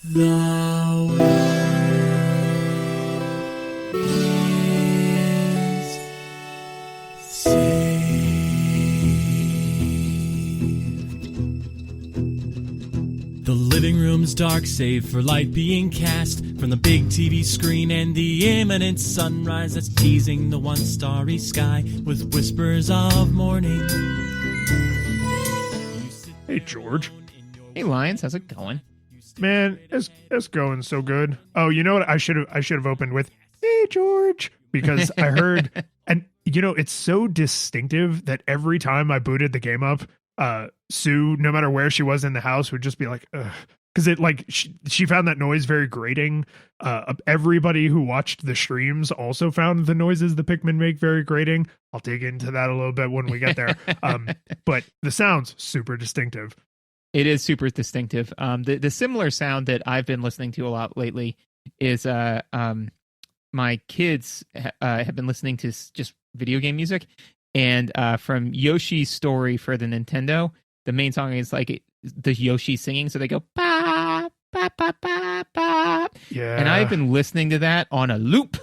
The world is saved. The living room's dark, save for light being cast from the big TV screen and the imminent sunrise that's teasing the one starry sky with whispers of morning. Hey, George. Hey, Lions, how's it going? Man, it's going so good. Oh, you know what? I should have opened with, "Hey, George," because I heard, and it's so distinctive that every time I booted the game up, Sue, no matter where she was in the house, would just be like, ugh. Because she found that noise very grating. Everybody who watched the streams also found the noises the Pikmin make very grating. I'll dig into that a little bit when we get there. But the sound's super distinctive. It is super distinctive. The similar sound that I've been listening to a lot lately is my kids have been listening to just video game music, and from Yoshi's Story for the Nintendo, the main song is like the Yoshi singing, so they go ba ba ba ba ba. Yeah, and I've been listening to that on a loop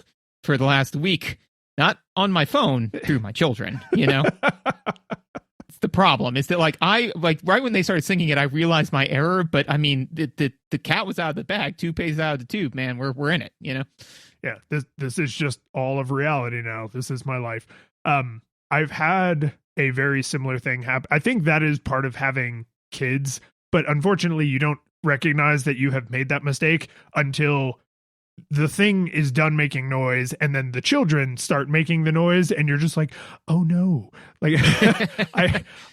for the last week, not on my phone, through my children. The problem is that right when they started singing it, I realized my error. But I mean, the cat was out of the bag, toothpaste out of the tube. Man, we're in it. Yeah, this is just all of reality now. This is my life. I've had a very similar thing happen. I think that is part of having kids, but unfortunately, you don't recognize that you have made that mistake until the thing is done making noise, and then the children start making the noise, and you're just like, oh no. Like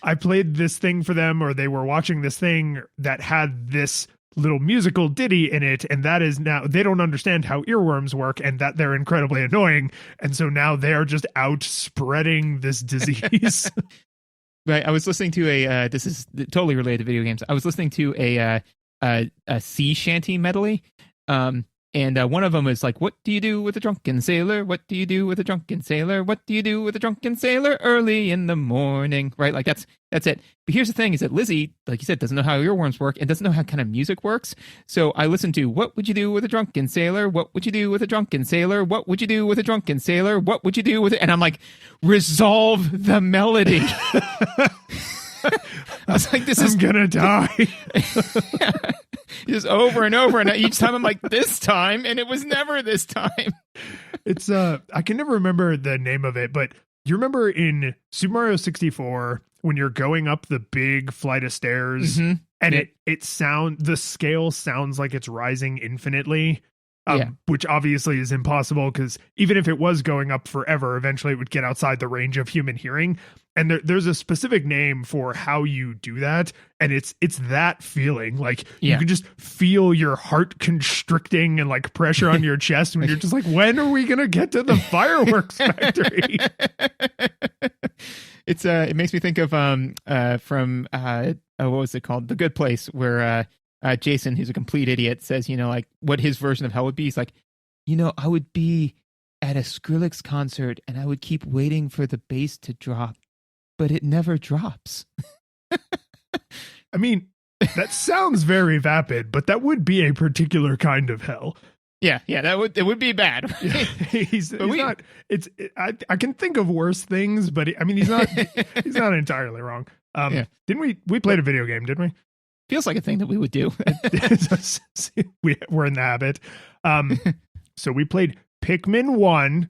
I played this thing for them, or they were watching this thing that had this little musical ditty in it, and that is now, they don't understand how earworms work and that they're incredibly annoying, and so now they are just out spreading this disease. Right. I was listening to this is totally related to video games. I was listening to a sea shanty medley. And one of them is like, "What do you do with a drunken sailor? What do you do with a drunken sailor? What do you do with a drunken sailor early in the morning?" Right? Like that's it. But here's the thing: is that Lizzie, like you said, doesn't know how earworms work and doesn't know how kind of music works. So I listened to "What would you do with a drunken sailor? What would you do with a drunken sailor? What would you do with a drunken sailor? What would you do with it?" And I'm like, resolve the melody. I was like, I'm gonna die. Just over and over, and each time I'm like, this time, and it was never this time. It's I can never remember the name of it, but you remember in Super Mario 64 when you're going up the big flight of stairs, and the scale sounds like it's rising infinitely. Which obviously is impossible, because even if it was going up forever, eventually it would get outside the range of human hearing. And there's a specific name for how you do that, and it's that feeling. Like you can just feel your heart constricting and like pressure on your chest when you're just like, when are we gonna get to the fireworks factory? It makes me think of from what was it called, The Good Place, where Jason, who's a complete idiot, says, like what his version of hell would be. He's like, I would be at a Skrillex concert and I would keep waiting for the bass to drop, but it never drops. I mean, that sounds very vapid, but that would be a particular kind of hell. Yeah, it would be bad. I can think of worse things, but he's not entirely wrong. Didn't we played a video game, didn't we? Feels like a thing that we would do. We're in the habit. So we played Pikmin 1,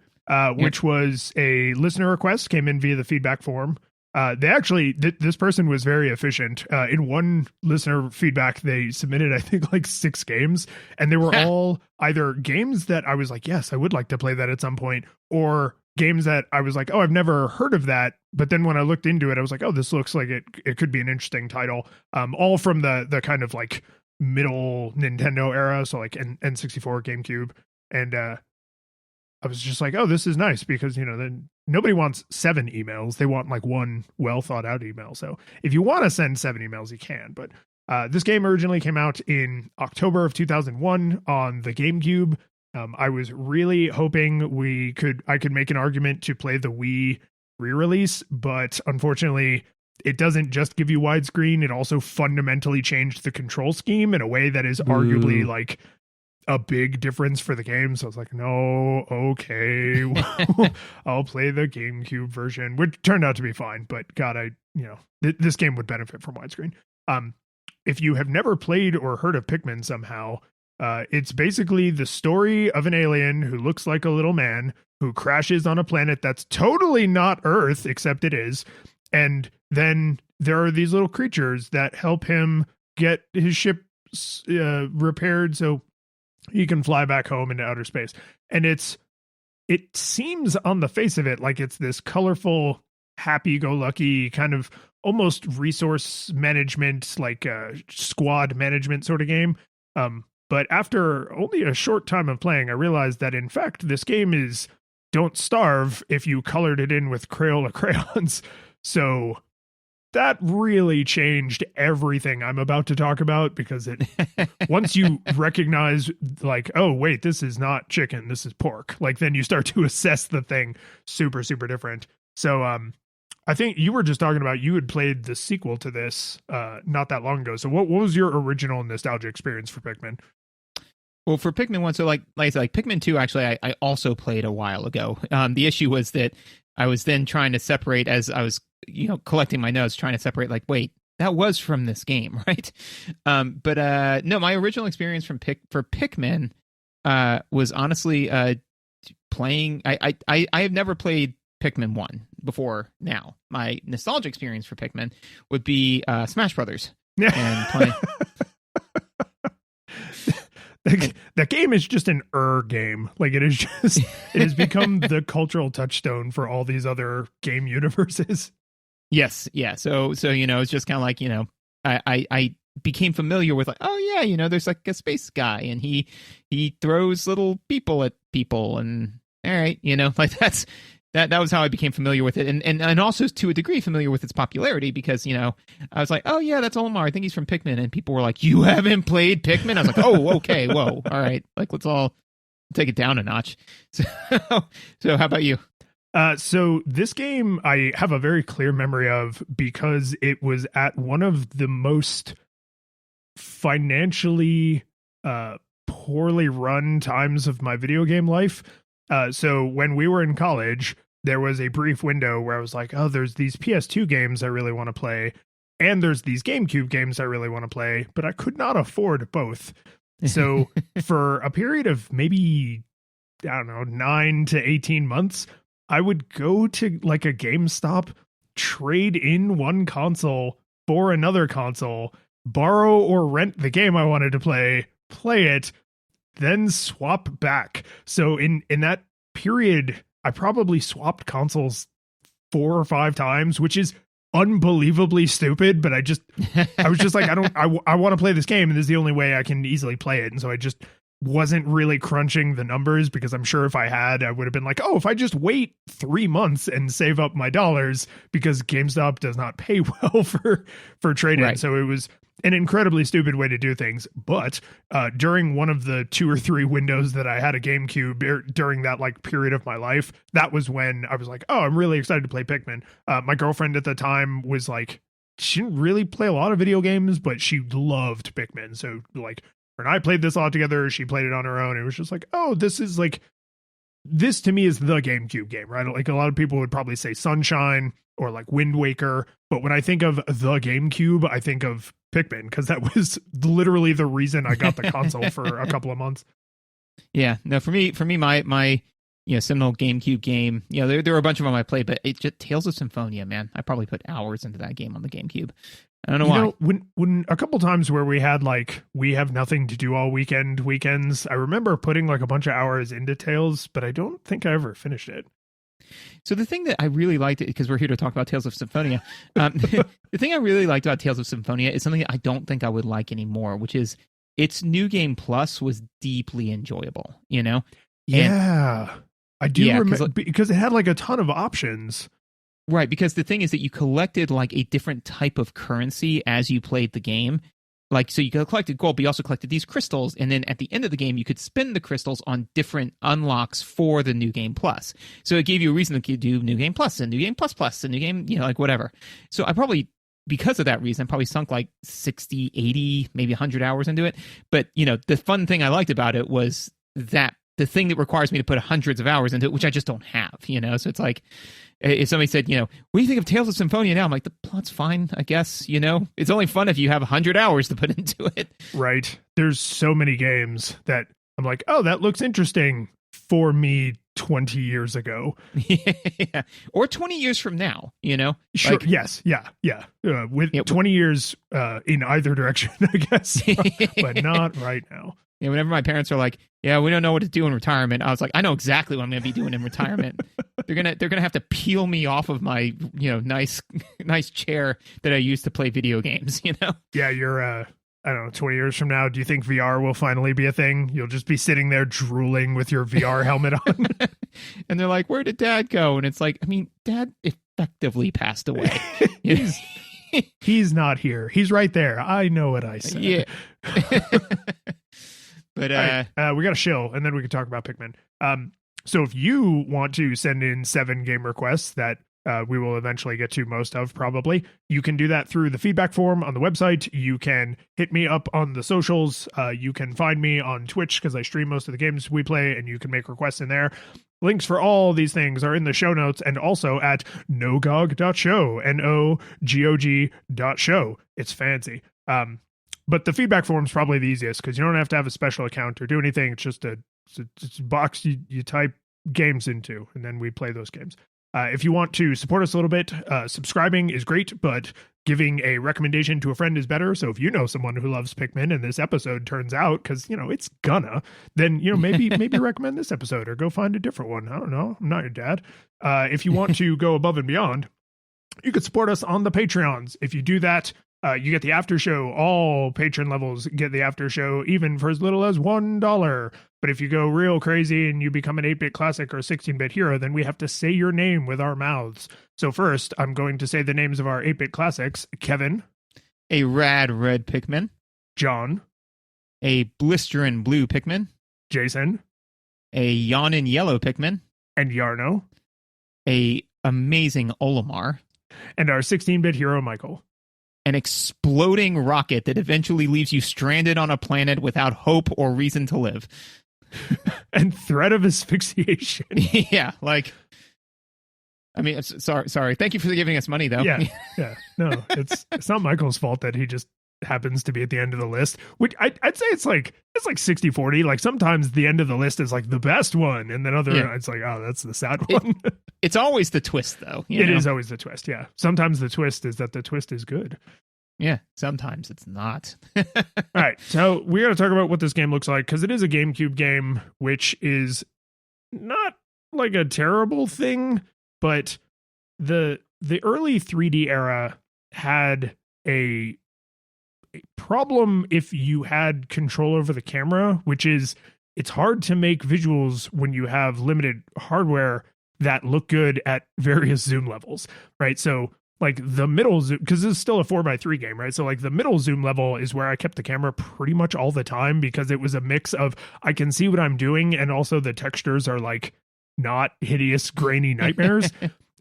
which was a listener request, came in via the feedback form. They actually, this person was very efficient. In one listener feedback, they submitted, I think, like 6 games, and they were all either games that I was like, yes, I would like to play that at some point, or games that I was like, oh, I've never heard of that. But then when I looked into it, I was like, oh, this looks like it could be an interesting title. All from the kind of like middle Nintendo era. So like N64, GameCube. And I was just like, oh, this is nice, because, then nobody wants 7 emails. They want like one well thought out email. So if you want to send 7 emails, you can. But this game originally came out in October of 2001 on the GameCube. I was really hoping I could make an argument to play the Wii re-release, but unfortunately it doesn't just give you widescreen. It also fundamentally changed the control scheme in a way that is arguably like a big difference for the game. So I was like, no, okay, I'll play the GameCube version, which turned out to be fine. But God, this game would benefit from widescreen. If you have never played or heard of Pikmin somehow, it's basically the story of an alien who looks like a little man who crashes on a planet that's totally not Earth, except it is. And then there are these little creatures that help him get his ship repaired so he can fly back home into outer space. And it seems on the face of it like it's this colorful, happy-go-lucky kind of almost resource management, like squad management sort of game. But after only a short time of playing, I realized that in fact this game is Don't Starve if you colored it in with Crayola crayons. So that really changed everything I'm about to talk about, because once you recognize like, oh wait, this is not chicken, this is pork, like then you start to assess the thing super, super different. So I think you were just talking about you had played the sequel to this not that long ago. So what was your original nostalgia experience for Pikmin? Well, for Pikmin 1, so like I said, like Pikmin 2, actually, I also played a while ago. The issue was that I was then trying to separate, as I was, collecting my notes, trying to separate, like, wait, that was from this game, right? But no, my original experience for Pikmin was honestly playing. I have never played Pikmin 1 before now. My nostalgia experience for Pikmin would be Smash Brothers. And playing. That game is just an game. Like it has become the cultural touchstone for all these other game universes. Yes, yeah. So it's just kind of like, I became familiar with like, oh yeah, there's like a space guy and he throws little people at people, and all right, like that was how I became familiar with it, and also to a degree familiar with its popularity, because I was like, oh yeah, that's Olimar, I think he's from Pikmin, and people were like, you haven't played Pikmin? I was like, oh okay, whoa, all right, like let's all take it down a notch. So how about you? So this game I have a very clear memory of, because it was at one of the most financially poorly run times of my video game life. So when we were in college, there was a brief window where I was like, oh, there's these PS2 games I really want to play, and there's these GameCube games I really want to play, but I could not afford both. So for a period of maybe, I don't know, 9 to 18 months, I would go to like a GameStop, trade in one console for another console, borrow or rent the game I wanted to play it, then swap back. So in that period, I probably swapped consoles 4 or 5 times, which is unbelievably stupid. But I was just like, I want to play this game, and this is the only way I can easily play it. And so I just wasn't really crunching the numbers, because I'm sure if I had, I would have been like, oh, if I just wait 3 months and save up my dollars, because GameStop does not pay well for trade-in. Right. So it was an incredibly stupid way to do things. But during one of the 2 or 3 windows that I had a GameCube during that like period of my life, that was when I was like, oh, I'm really excited to play Pikmin. My girlfriend at the time was like, she didn't really play a lot of video games, but she loved Pikmin. So like, when I played this all together, she played it on her own. It was just like, oh, this to me is the GameCube game, right? Like a lot of people would probably say Sunshine or like Wind Waker. But when I think of the GameCube, I think of Pikmin, because that was literally the reason I got the console for a couple of months. Yeah, no, for me, my seminal GameCube game, there were a bunch of them I played, but it just Tales of Symphonia, man. I probably put hours into that game on the GameCube. I don't know why. When a couple times where we had like, we have nothing to do all weekends, I remember putting like a bunch of hours into Tales, but I don't think I ever finished it. So the thing that I really liked, because we're here to talk about Tales of Symphonia, the thing I really liked about Tales of Symphonia is something that I don't think I would like anymore, which is its New Game Plus was deeply enjoyable, Yeah, I do remember, because it had like a ton of options. Right, because the thing is that you collected like a different type of currency as you played the game. like, so you collected gold, but you also collected these crystals, and then at the end of the game, you could spend the crystals on different unlocks for the New Game Plus. So it gave you a reason to do New Game Plus and New Game Plus Plus and New Game, like whatever. So I probably, because of that reason, I probably sunk like 60, 80, maybe 100 hours into it. But, the fun thing I liked about it was that the thing that requires me to put hundreds of hours into it, which I just don't have, So it's like, if somebody said, what do you think of Tales of Symphonia now? I'm like, the plot's fine, I guess, It's only fun if you have 100 hours to put into it. Right. There's so many games that I'm like, oh, that looks interesting for me 20 years ago. Yeah. Or 20 years from now, Sure. Like, yes. Yeah. Yeah. With 20 years in either direction, I guess, but not right now. Whenever my parents are like, yeah, we don't know what to do in retirement, I was like, I know exactly what I'm going to be doing in retirement. They're gonna have to peel me off of my nice chair that I used to play video games. Yeah, you're I don't know, 20 years from now, do you think VR will finally be a thing? You'll just be sitting there drooling with your VR helmet on. And they're like, where did Dad go? And it's like, I mean, Dad effectively passed away. He's not here. He's right there. I know what I said. Yeah. But we got to shill, and then we can talk about Pikmin. So if you want to send in 7 game requests that we will eventually get to most of, probably, you can do that through the feedback form on the website. You can hit me up on the socials. You can find me on Twitch because I stream most of the games we play, and you can make requests in there. Links for all these things are in the show notes and also at nogog.show, NOGOG.show. It's fancy. But the feedback form is probably the easiest because you don't have to have a special account or do anything. It's just a box you type games into, and then we play those games. If you want to support us a little bit, subscribing is great, but giving a recommendation to a friend is better. So if you know someone who loves Pikmin and this episode turns out, because, it's gonna, then, maybe recommend this episode or go find a different one. I don't know. I'm not your dad. If you want to go above and beyond, you could support us on the Patreons. If you do that, you get the after show. All patron levels get the after show, even for as little as $1. But if you go real crazy and you become an 8-bit classic or 16-bit hero, then we have to say your name with our mouths. So first, I'm going to say the names of our 8-bit classics. Kevin. A rad red Pikmin. John. A blisterin' blue Pikmin. Jason. A yawnin' yellow Pikmin. And Yarno. A amazing Olimar. And our 16-bit hero, Michael. An exploding rocket that eventually leaves you stranded on a planet without hope or reason to live. And threat of asphyxiation. Yeah, like, I mean, sorry. Thank you for giving us money, though. Yeah. No, it's not Michael's fault that he just happens to be at the end of the list. Which I'd say it's like 60-40. Like sometimes the end of the list is like the best one, and then it's like, oh, that's the sad one. It's always the twist, though. It is always the twist. Yeah. Sometimes the twist is that the twist is good. Yeah. Sometimes it's not. All right. So we got to talk about what this game looks like because it is a GameCube game, which is not like a terrible thing, but the early 3D era had a problem if you had control over the camera, which is it's hard to make visuals when you have limited hardware that look good at various zoom levels, right? So like the middle zoom, because this is still a 4x3 game, right? So like the middle zoom level is where I kept the camera pretty much all the time because it was a mix of I can see what I'm doing and also the textures are like not hideous grainy nightmares.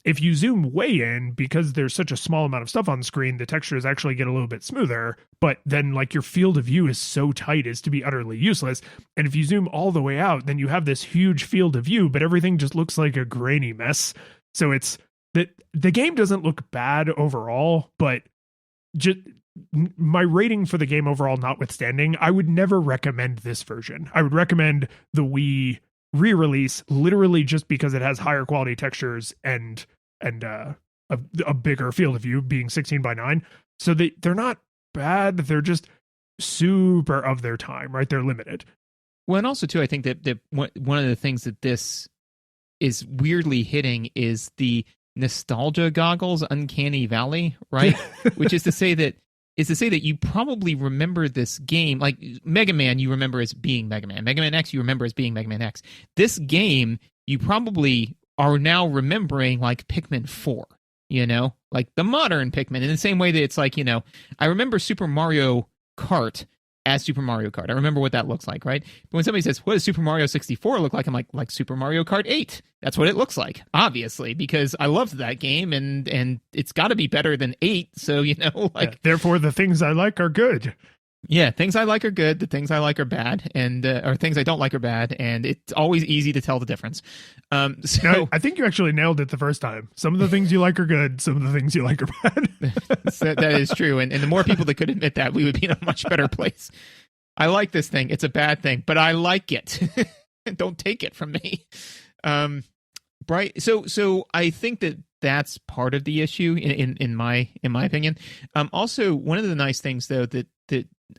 If you zoom way in, because there's such a small amount of stuff on the screen, the textures actually get a little bit smoother, but then like your field of view is so tight as to be utterly useless. And if you zoom all the way out, then you have this huge field of view, but everything just looks like a grainy mess. So it's the game doesn't look bad overall, but just my rating for the game overall notwithstanding, I would never recommend this version. I would recommend the Wii re-release literally just because it has higher quality textures and a bigger field of view, being 16:9. So they're not bad, they're just super of their time, right? They're limited. Well, and also too, I think that one of the things that this is weirdly hitting is the nostalgia goggles uncanny valley, right? Which is to say that you probably remember this game, like Mega Man you remember as being Mega Man. Mega Man X you remember as being Mega Man X. This game you probably are now remembering like Pikmin 4, like the modern Pikmin, in the same way that it's like, I remember Super Mario Kart as Super Mario Kart. I remember what that looks like, right? But when somebody says, what does Super Mario 64 look like? I'm like Super Mario Kart 8. That's what it looks like, obviously, because I loved that game, and it's got to be better than 8. So, therefore, the things I like are good. Yeah, things I like are good. The things I like are bad, and or things I don't like are bad, and it's always easy to tell the difference. No, I think you actually nailed it the first time. Some of the things you like are good. Some of the things you like are bad. That is true, and the more people that could admit that, we would be in a much better place. I like this thing. It's a bad thing, but I like it. Don't take it from me. Right. So I think that's part of the issue in my opinion. Also, one of the nice things though that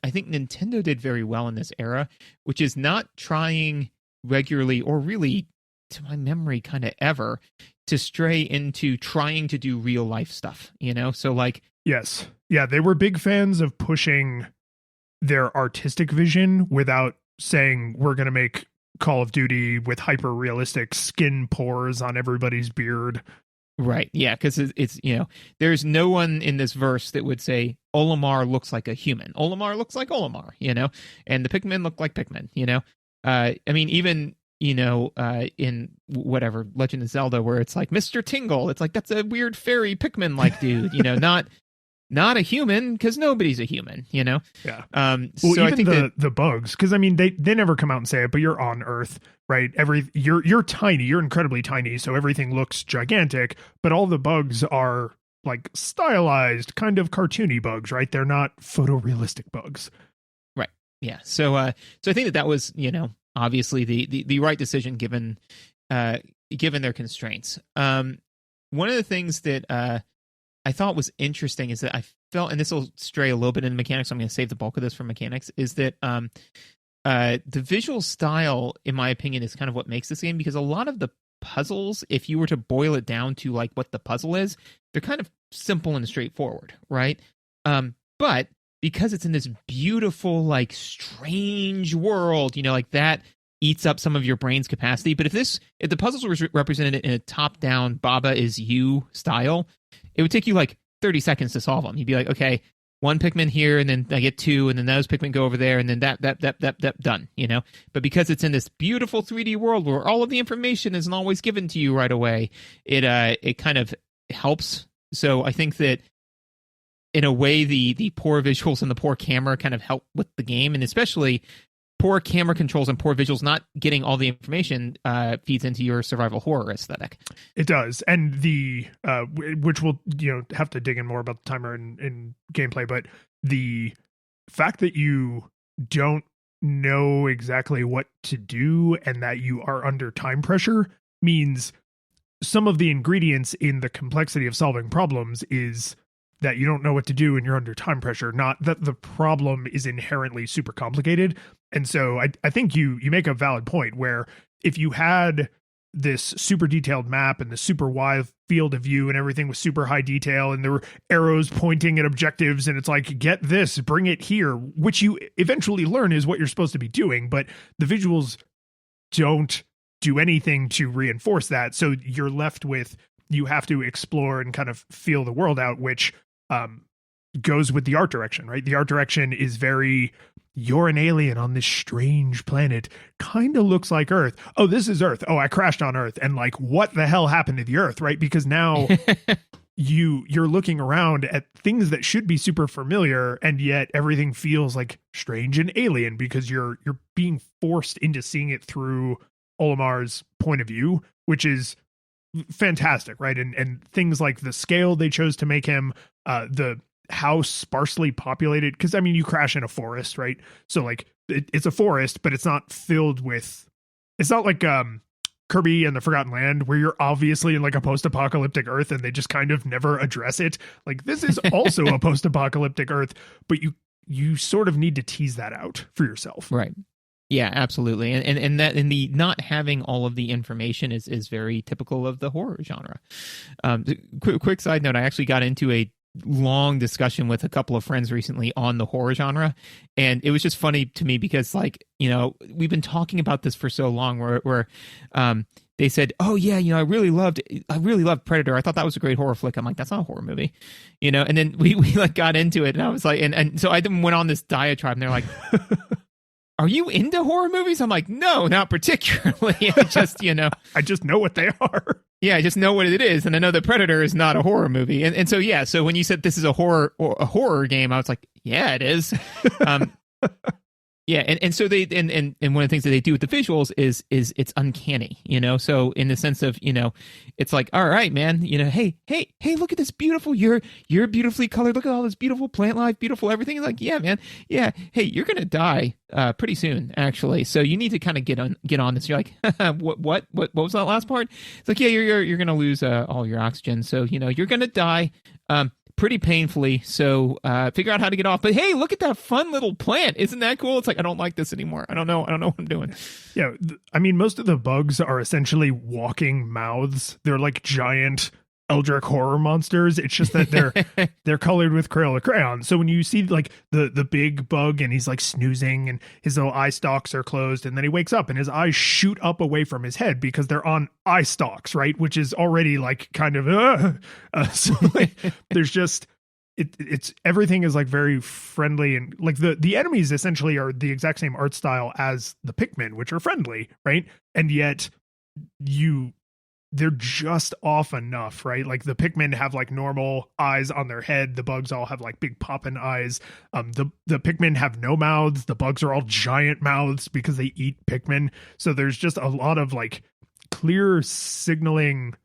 I think Nintendo did very well in this era, which is not trying regularly or really, to my memory, kind of ever to stray into trying to do real life stuff, So like, yes. Yeah, they were big fans of pushing their artistic vision without saying we're going to make Call of Duty with hyper realistic skin pores on everybody's beard. Right. Yeah. Because it's there's no one in this verse that would say Olimar looks like a human. Olimar looks like Olimar, and the Pikmin look like Pikmin, I mean, even, in whatever Legend of Zelda, where it's like Mr. Tingle, it's like, that's a weird fairy Pikmin like dude, not a human, because nobody's a human, Yeah. Well, so I think the bugs, because I mean, they never come out and say it, but you're on Earth, right? You're tiny, you're incredibly tiny, so everything looks gigantic, but all the bugs are like stylized, kind of cartoony bugs, right? They're not photorealistic bugs. Right. Yeah. So I think that was, obviously the right decision given their constraints. One of the things that I thought was interesting is that I felt, and this will stray a little bit into mechanics, so I'm going to save the bulk of this for mechanics, is that the visual style, in my opinion, is kind of what makes this game, because a lot of the puzzles, if you were to boil it down to like what the puzzle is, they're kind of simple and straightforward, right? But because it's in this beautiful, like, strange world, like that eats up some of your brain's capacity. But if the puzzles were represented in a top-down Baba is you style, it would take you like 30 seconds to solve them. You'd be like, okay, one Pikmin here, and then I get two, and then those Pikmin go over there, and then that done, But because it's in this beautiful 3D world where all of the information isn't always given to you right away, it kind of helps. So I think that in a way, the poor visuals and the poor camera kind of help with the game, and especially poor camera controls and poor visuals, not getting all the information, feeds into your survival horror aesthetic. It does. And which we'll, have to dig in more about the timer in gameplay, but the fact that you don't know exactly what to do and that you are under time pressure means some of the ingredients in the complexity of solving problems is that you don't know what to do and you're under time pressure, not that the problem is inherently super complicated. And so I think you make a valid point where if you had this super detailed map and the super wide field of view and everything was super high detail and there were arrows pointing at objectives and it's like, get this, bring it here, which you eventually learn is what you're supposed to be doing, but the visuals don't do anything to reinforce that. So you're left with, you have to explore and kind of feel the world out, which goes with the art direction, right? The art direction is very, you're an alien on this strange planet, kind of looks like Earth. Oh, this is Earth. Oh, I crashed on Earth. And like, what the hell happened to the Earth, right? Because now you're looking around at things that should be super familiar, and yet everything feels like strange and alien because you're being forced into seeing it through Olimar's point of view, which is fantastic, right? And things like the scale they chose to make him, the how sparsely populated, because I mean, you crash in a forest, right? So like it's a forest, but it's not filled with, it's not like Kirby and the Forgotten Land where you're obviously in like a post-apocalyptic Earth and they just kind of never address it. Like this is also a post-apocalyptic Earth, but you sort of need to tease that out for yourself. Right. Yeah, absolutely. And that, in the not having all of the information is very typical of the horror genre. Quick side note, I actually got into a long discussion with a couple of friends recently on the horror genre, and it was just funny to me because, like, we've been talking about this for so long where they said, "Oh yeah, I really loved Predator. I thought that was a great horror flick." I'm like, "That's not a horror movie," And then we like got into it, and I was like, and so I then went on this diatribe, and they're like, "Are you into horror movies?" I'm like, "No, not particularly. I just I just know what they are. Yeah, I just know what it is, and I know that Predator is not a horror movie, and so yeah. So when you said this is a horror game, I was like, yeah, it is. Yeah, and so they and one of the things that they do with the visuals is it's uncanny, So in the sense of it's like, all right, man, hey, look at this beautiful, you're beautifully colored. Look at all this beautiful plant life, beautiful everything. It's like, yeah, man, yeah. Hey, you're gonna die pretty soon, actually. So you need to kind of get on this. You're like, what was that last part? It's like, yeah, you're gonna lose all your oxygen. So you're gonna die. Pretty painfully, so figure out how to get off. But hey, look at that fun little plant. Isn't that cool? It's like, I don't like this anymore. I don't know what I'm doing. Yeah, I mean, most of the bugs are essentially walking mouths. They're like giant Eldritch horror monsters. It's just that they're colored with Crayola crayon. So when you see like the big bug and he's like snoozing and his little eye stalks are closed, and then he wakes up and his eyes shoot up away from his head because they're on eye stalks, right? Which is already like kind of so like, there's just it's everything is like very friendly, and like the enemies essentially are the exact same art style as the Pikmin, which are friendly, right? And yet they're just off enough, right? Like the Pikmin have like normal eyes on their head. The bugs all have like big poppin' eyes. The Pikmin have no mouths. The bugs are all giant mouths because they eat Pikmin. So there's just a lot of like clear signaling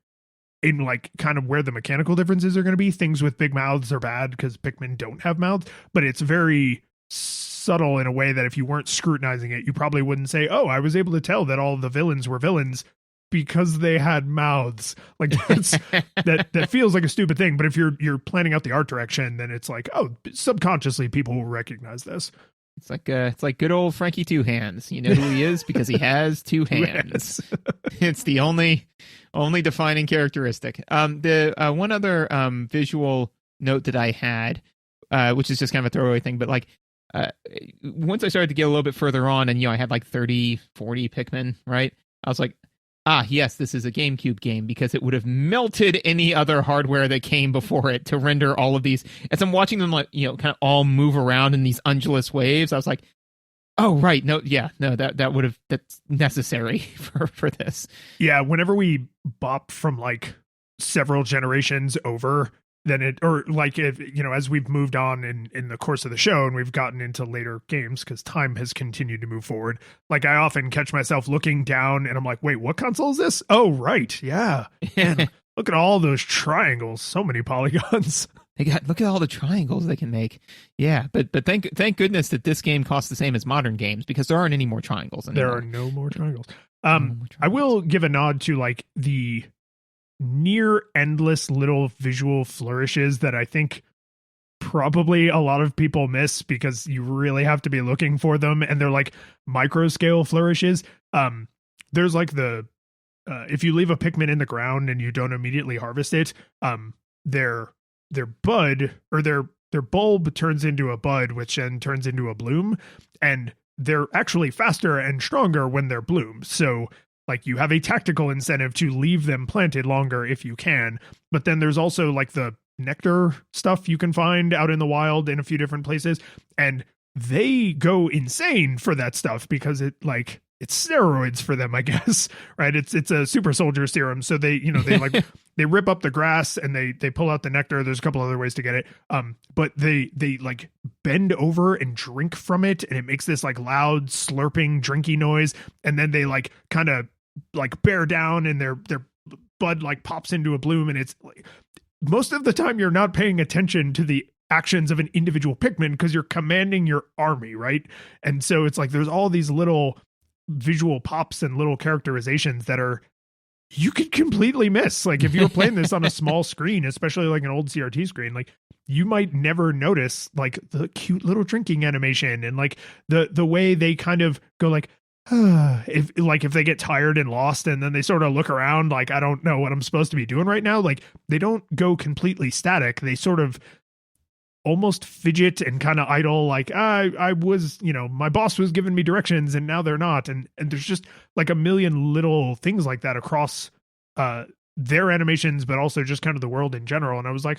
in like kind of where the mechanical differences are going to be. Things with big mouths are bad because Pikmin don't have mouths, but it's very subtle in a way that if you weren't scrutinizing it, you probably wouldn't say, oh, I was able to tell that all the villains were villains because they had mouths. Like that's that feels like a stupid thing, but if you're planning out the art direction, then it's like, oh, subconsciously people will recognize this. It's like good old Frankie Two Hands. You know who he is because he has two hands. It's the only defining characteristic. The one other visual note that I had, which is just kind of a throwaway thing, but like once I started to get a little bit further on, and I had like 30, 40 Pikmin, right? I was like, yes, this is a GameCube game because it would have melted any other hardware that came before it to render all of these. As I'm watching them, like, kind of all move around in these undulous waves, I was like, oh, right. No, that's necessary for this. Yeah. Whenever we bop from like several generations over, then as we've moved on in the course of the show and we've gotten into later games because time has continued to move forward, like I often catch myself looking down and I'm like, wait, what console is this? Oh, right. Yeah. Man, look at all those triangles. So many polygons. Look at all the triangles they can make. Yeah. But thank goodness that this game costs the same as modern games because there aren't any more triangles anymore. There are no more triangles. I will give a nod to like the near endless little visual flourishes that I think probably a lot of people miss because you really have to be looking for them, and they're like micro scale flourishes. There's like if you leave a Pikmin in the ground and you don't immediately harvest it, their bud or their bulb turns into a bud, which then turns into a bloom, and they're actually faster and stronger when they're bloomed. So like you have a tactical incentive to leave them planted longer if you can. But then there's also like the nectar stuff you can find out in the wild in a few different places. And they go insane for that stuff because it's steroids for them, I guess, right? It's a super soldier serum. So they like, they rip up the grass and they pull out the nectar. There's a couple other ways to get it. But they like bend over and drink from it. And it makes this like loud slurping, drinky noise. And then they like kind of like bear down and their bud like pops into a bloom. And it's like, most of the time you're not paying attention to the actions of an individual Pikmin because you're commanding your army, right? And so it's like there's all these little visual pops and little characterizations that you could completely miss. Like if you were playing this on a small screen, especially like an old CRT screen, like you might never notice like the cute little drinking animation and like the way they kind of go like, if they get tired and lost and then they sort of look around like, I don't know what I'm supposed to be doing right now. Like they don't go completely static. They sort of almost fidget and kind of idle, like I was, my boss was giving me directions and now they're not. And there's just like a million little things like that across their animations, but also just kind of the world in general. And I was like,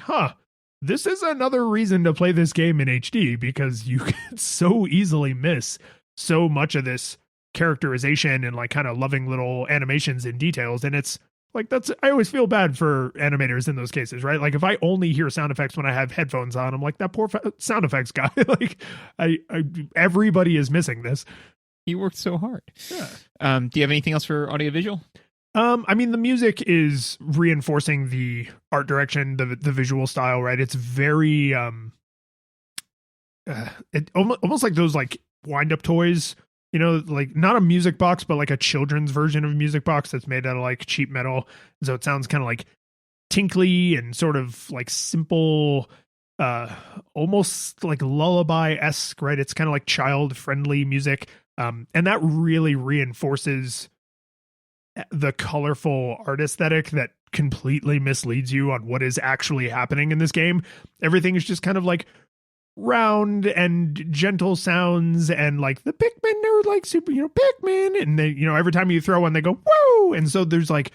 this is another reason to play this game in HD, because you can so easily miss so much of this characterization and like kind of loving little animations and details. And it's like, I always feel bad for animators in those cases, right? Like if I only hear sound effects when I have headphones on, I'm like, that poor sound effects guy. Like everybody is missing this. He worked so hard. Yeah. Do you have anything else for audiovisual? I mean, the music is reinforcing the art direction, the visual style, right? It's very, almost like those like wind up toys, like not a music box, but like a children's version of a music box that's made out of like cheap metal. So it sounds kind of like tinkly and sort of like simple, almost like lullaby-esque, right? It's kind of like child friendly music. And that really reinforces the colorful art aesthetic that completely misleads you on what is actually happening in this game. Everything is just kind of like round and gentle sounds, and like the Pikmin are like super, Pikmin, and they, every time you throw one, they go woo, and so there's like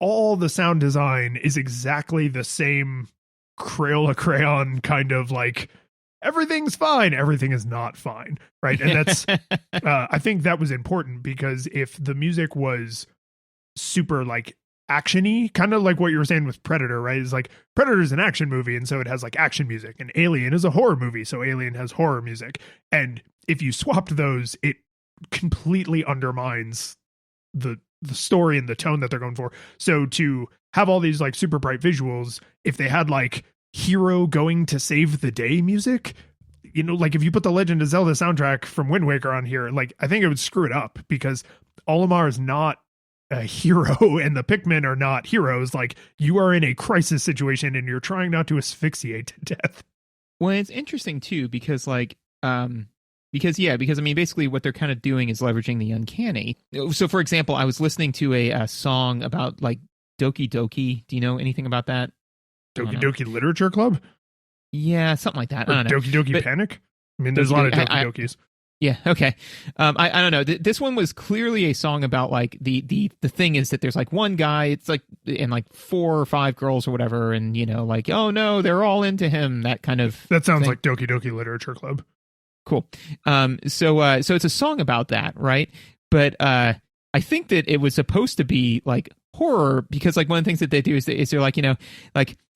all the sound design is exactly the same Crayola crayon kind of like everything's fine, everything is not fine, right? And that's I think that was important, because if the music was super like action-y, kind of like what you were saying with Predator, right? Is like Predator's an action movie, and so it has like action music, and Alien is a horror movie, so Alien has horror music. And if you swapped those, it completely undermines the story and the tone that they're going for. So to have all these like super bright visuals, if they had like hero going to save the day music, like if you put the Legend of Zelda soundtrack from Wind Waker on here, like I think it would screw it up, because Olimar is not a hero and the Pikmin are not heroes. Like you are in a crisis situation and you're trying not to asphyxiate to death. Well, it's interesting too, because like, because I mean, basically what they're kind of doing is leveraging the uncanny. So for example, I was listening to a song about like Doki Doki. Do you know anything about that? Doki Doki Literature Club? Yeah, something like that. Or I don't know. Doki Doki Panic? I mean, there's a lot of Doki Dokis. Yeah. Okay. I don't know. This one was clearly a song about like the thing is that there's like one guy, it's like, and like 4 or 5 girls or whatever. And like, oh no, they're all into him. That kind of, that sounds thing. Like Doki Doki Literature Club. Cool. So it's a song about that. Right. But, I think that it was supposed to be like horror, because like one of the things that they do is they're like,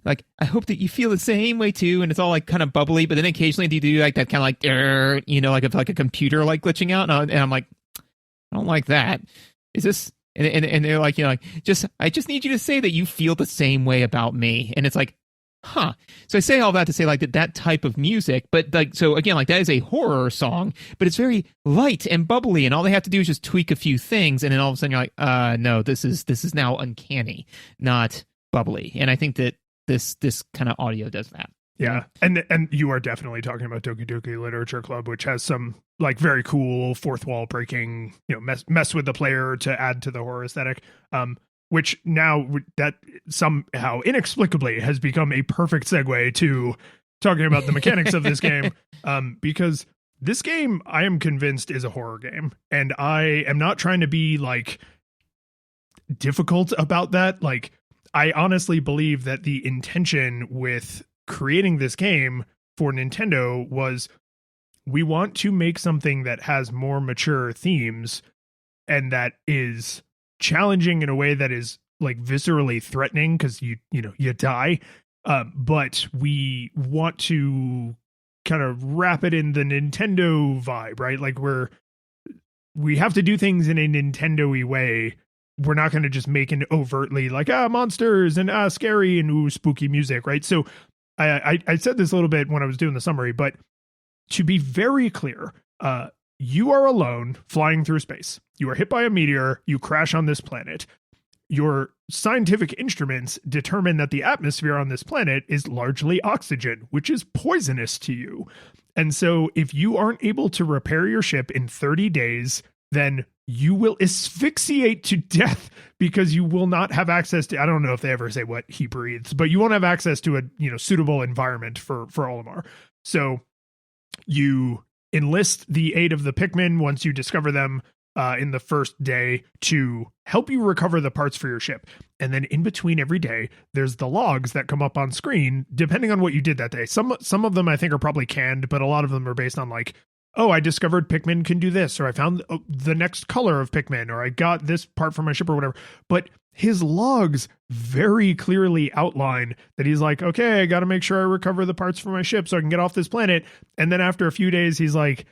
like, I hope that you feel the same way too. And it's all like kind of bubbly, but then occasionally they do like that kind of like, like a computer like glitching out. And I'm like, I don't like that. Is this, and they're like, I just need you to say that you feel the same way about me. And it's like, huh. So I say all that to say like that type of music, but like, so again, like that is a horror song, but it's very light and bubbly, and all they have to do is just tweak a few things. And then all of a sudden you're like, no, this is now uncanny, not bubbly. And I think that this kind of audio does that. Yeah. And you are definitely talking about Doki Doki Literature Club, which has some like very cool fourth wall breaking, mess with the player to add to the horror aesthetic. Which now that somehow inexplicably has become a perfect segue to talking about the mechanics of this game. Because this game, I am convinced, is a horror game. And I am not trying to be like difficult about that. Like, I honestly believe that the intention with creating this game for Nintendo was, we want to make something that has more mature themes and that is challenging in a way that is like viscerally threatening, because you die, but we want to kind of wrap it in the Nintendo vibe, right? Like we have to do things in a Nintendo-y way. We're not going to just make an overtly like monsters and scary and spooky music, right? So I said this a little bit when I was doing the summary, but to be very clear, you are alone flying through space. You are hit by a meteor. You crash on this planet. Your scientific instruments determine that the atmosphere on this planet is largely oxygen, which is poisonous to you. And so if you aren't able to repair your ship in 30 days, then you will asphyxiate to death because you will not have access to, I don't know if they ever say what he breathes, but you won't have access to a, suitable environment for Olimar. So you enlist the aid of the Pikmin once you discover them in the first day to help you recover the parts for your ship. And then in between every day, there's the logs that come up on screen, depending on what you did that day. Some of them I think are probably canned, but a lot of them are based on like, oh, I discovered Pikmin can do this, or I found the next color of Pikmin, or I got this part from my ship or whatever. But his logs very clearly outline that he's like, okay, I got to make sure I recover the parts for my ship so I can get off this planet. And then after a few days, he's like,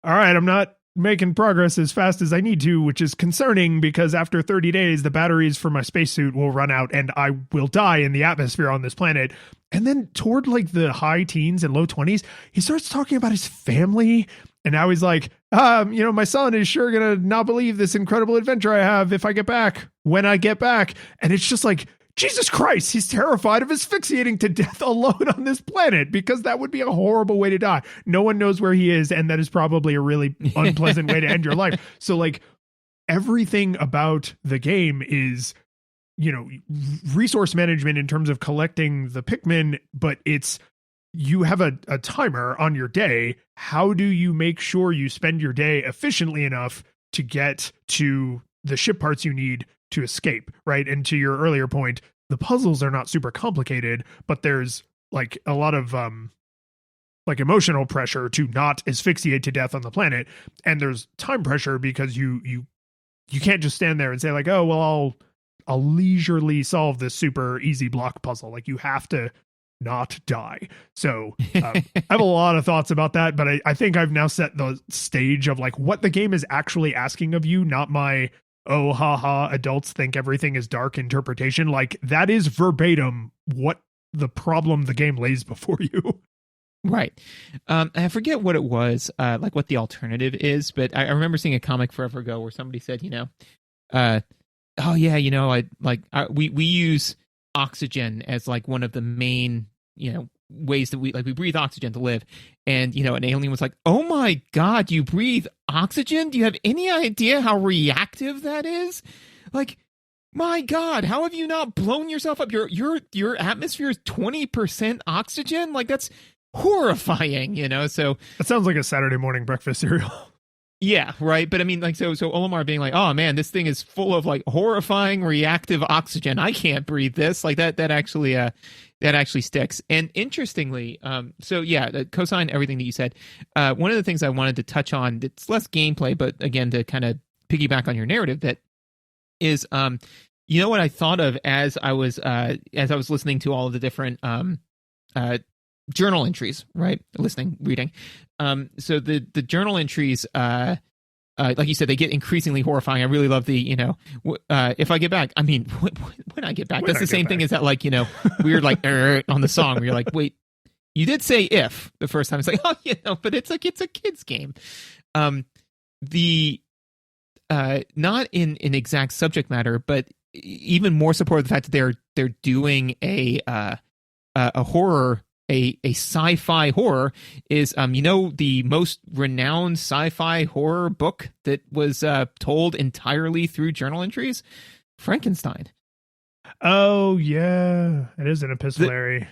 all right, I'm not making progress as fast as I need to, which is concerning because after 30 days, the batteries for my spacesuit will run out and I will die in the atmosphere on this planet. And then toward like the high teens and low 20s, he starts talking about his family. And now he's like, my son is sure going to not believe this incredible adventure I have if I get back, when I get back. And it's just like, Jesus Christ, he's terrified of asphyxiating to death alone on this planet because that would be a horrible way to die. No one knows where he is, and that is probably a really unpleasant way to end your life. So, like, everything about the game is, resource management in terms of collecting the Pikmin, but you have a timer on your day. How do you make sure you spend your day efficiently enough to get to the ship parts you need to escape, right? And to your earlier point, the puzzles are not super complicated, but there's like a lot of like emotional pressure to not asphyxiate to death on the planet, and there's time pressure because you can't just stand there and say like, oh well, I'll leisurely solve this super easy block puzzle. Like you have to not die. So I have a lot of thoughts about that, but I think I've now set the stage of like what the game is actually asking of you, not my oh, haha, adults think everything is dark interpretation. Like that is verbatim what the problem the game lays before you. Right. I forget what it was, like what the alternative is, but I remember seeing a comic forever ago where somebody said, we use oxygen as like one of the main, ways that we breathe oxygen to live. And, an alien was like, oh my God, you breathe oxygen? Do you have any idea how reactive that is? Like, my God, how have you not blown yourself up? Your atmosphere is 20% oxygen? Like, that's horrifying, So that sounds like a Saturday morning breakfast cereal. Yeah, right. But I mean, like, so Olimar being like, oh man, this thing is full of like horrifying reactive oxygen. I can't breathe this. Like that actually sticks. And interestingly, cosign everything that you said. One of the things I wanted to touch on, it's less gameplay, but again, to kind of piggyback on your narrative, that is, what I thought of as I was listening to all of the different, journal entries, right? Reading. So the journal entries, like you said, they get increasingly horrifying. I really love the, if I get back, I mean, when I get back, that's the same thing as that, like, weird, like, on the song where you're like, wait, you did say if the first time. It's like, oh, but it's like, it's a kid's game. Not in exact subject matter, but even more support of the fact that they're doing a horror, a sci-fi horror is, the most renowned sci-fi horror book that was told entirely through journal entries? Frankenstein. Oh, yeah. It is an epistolary.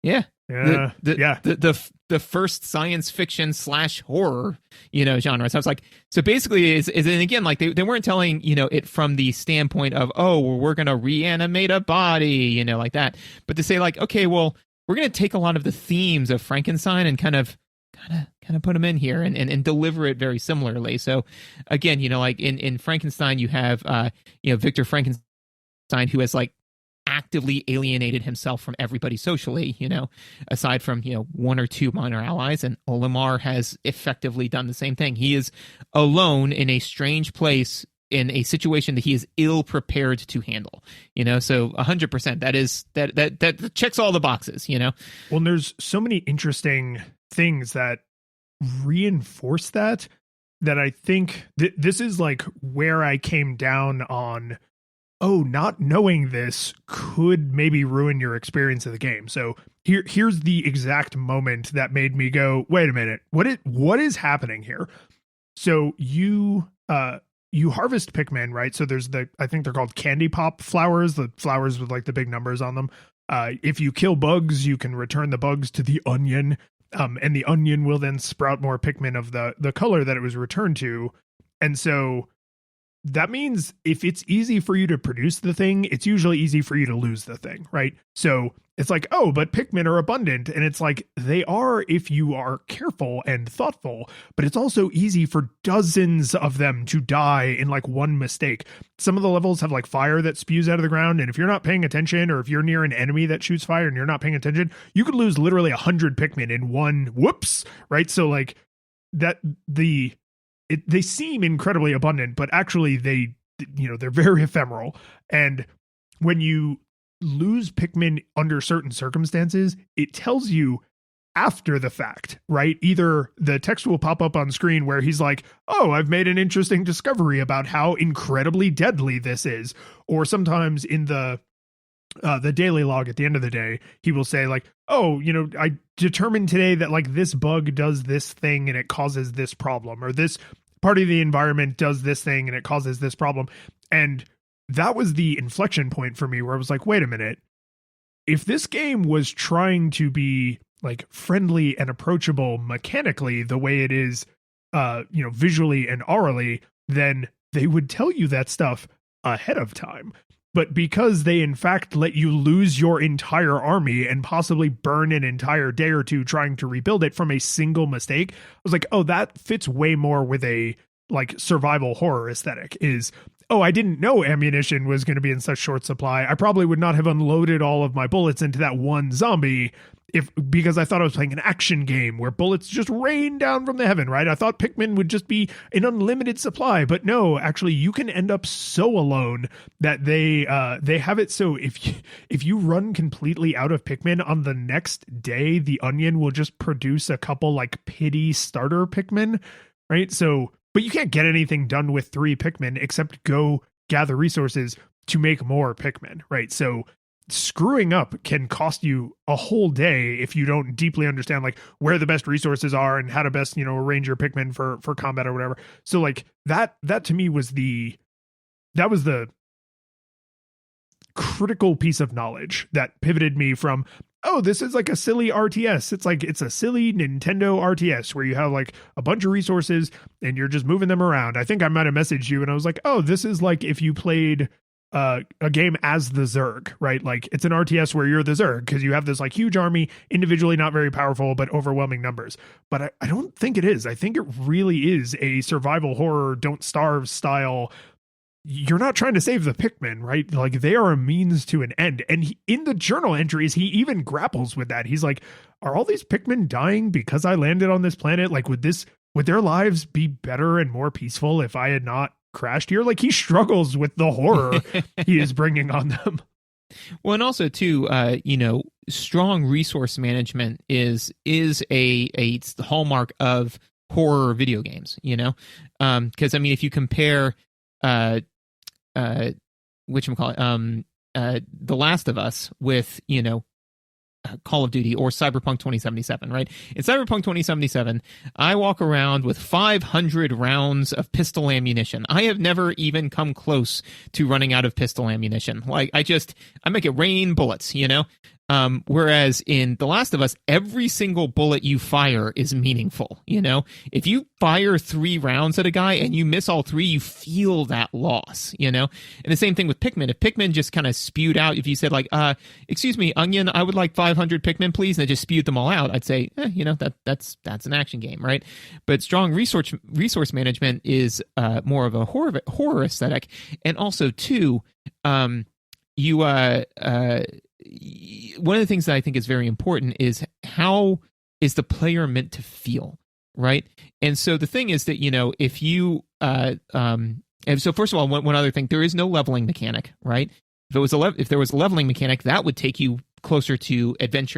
Yeah. Yeah. The first science fiction / horror, genre. So I was like, so basically and again, like they weren't telling, it from the standpoint of, oh, well, we're going to reanimate a body, like that. But to say like, okay, well, we're going to take a lot of the themes of Frankenstein and kind of put them in here and deliver it very similarly. So again, like in Frankenstein, you have, Victor Frankenstein, who has like actively alienated himself from everybody socially, aside from, one or two minor allies. And Olimar has effectively done the same thing. He is alone in a strange place in a situation that he is ill prepared to handle, so 100%, that checks all the boxes, Well, and there's so many interesting things that reinforce that I think this is like where I came down on, not knowing this could maybe ruin your experience of the game. So here's the exact moment that made me go, wait a minute, what is happening here? So you, you harvest Pikmin, right? So there's I think they're called candy pop flowers, the flowers with like the big numbers on them. If you kill bugs, you can return the bugs to the onion, and the onion will then sprout more Pikmin of the color that it was returned to. And so that means if it's easy for you to produce the thing, it's usually easy for you to lose the thing, right? So it's like, oh, but Pikmin are abundant. And it's like, they are if you are careful and thoughtful, but it's also easy for dozens of them to die in like one mistake. Some of the levels have like fire that spews out of the ground. And if you're not paying attention, or if you're near an enemy that shoots fire and you're not paying attention, you could lose literally 100 Pikmin in one whoops, right? So like they seem incredibly abundant, but actually they're very ephemeral. And when you lose Pikmin under certain circumstances, it tells you after the fact, right? Either the text will pop up on screen where he's like, oh, I've made an interesting discovery about how incredibly deadly this is. Or sometimes in the daily log at the end of the day, he will say like, oh, I determined today that like this bug does this thing and it causes this problem, or this part of the environment does this thing and it causes this problem. And that was the inflection point for me where I was like, wait a minute, if this game was trying to be like friendly and approachable mechanically the way it is, visually and orally, then they would tell you that stuff ahead of time. But because they in fact let you lose your entire army and possibly burn an entire day or two trying to rebuild it from a single mistake, I was like, oh, that fits way more with a like survival horror aesthetic. Is, oh, I didn't know ammunition was going to be in such short supply. I probably would not have unloaded all of my bullets into that one zombie because I thought I was playing an action game where bullets just rain down from the heaven, right? I thought Pikmin would just be an unlimited supply, but no, actually you can end up so alone that they have it so if you run completely out of Pikmin on the next day, the onion will just produce a couple like pity starter Pikmin, right? So, but you can't get anything done with 3 Pikmin except go gather resources to make more Pikmin, right? So screwing up can cost you a whole day if you don't deeply understand like where the best resources are and how to best, arrange your Pikmin for combat or whatever. So like that to me was the critical piece of knowledge that pivoted me from, oh, this is like a silly RTS. It's like, it's a silly Nintendo RTS where you have like a bunch of resources and you're just moving them around. I think I might have messaged you and I was like, oh, this is like if you played a game as the Zerg, right? Like it's an RTS where you're the Zerg because you have this like huge army, individually not very powerful, but overwhelming numbers. But I don't think it is. I think it really is a survival horror, don't starve style. You're not trying to save the Pikmin, right? Like they are a means to an end. And in the journal entries, he even grapples with that. He's like, are all these Pikmin dying because I landed on this planet? Like would their lives be better and more peaceful if I had not crashed here? Like he struggles with the horror he is bringing on them. Well, and also too, strong resource management is a hallmark of horror video games. Because I mean, if you compare, The Last of Us with Call of Duty or Cyberpunk 2077, right? In Cyberpunk 2077, I walk around with 500 rounds of pistol ammunition. I have never even come close to running out of pistol ammunition. Like I make it rain bullets, whereas in The Last of Us, every single bullet you fire is meaningful. If you fire 3 rounds at a guy and you miss all 3, you feel that loss, And the same thing with Pikmin. If Pikmin just kind of spewed out, if you said like, excuse me, Onion, I would like 500 Pikmin, please, and it just spewed them all out, I'd say, that's an action game, right? But strong resource management is more of a horror aesthetic. And also too, one of the things that I think is very important is how is the player meant to feel, right? And so the thing is that, if you, and so first of all, one other thing, there is no leveling mechanic, right? If there was a leveling mechanic, that would take you closer to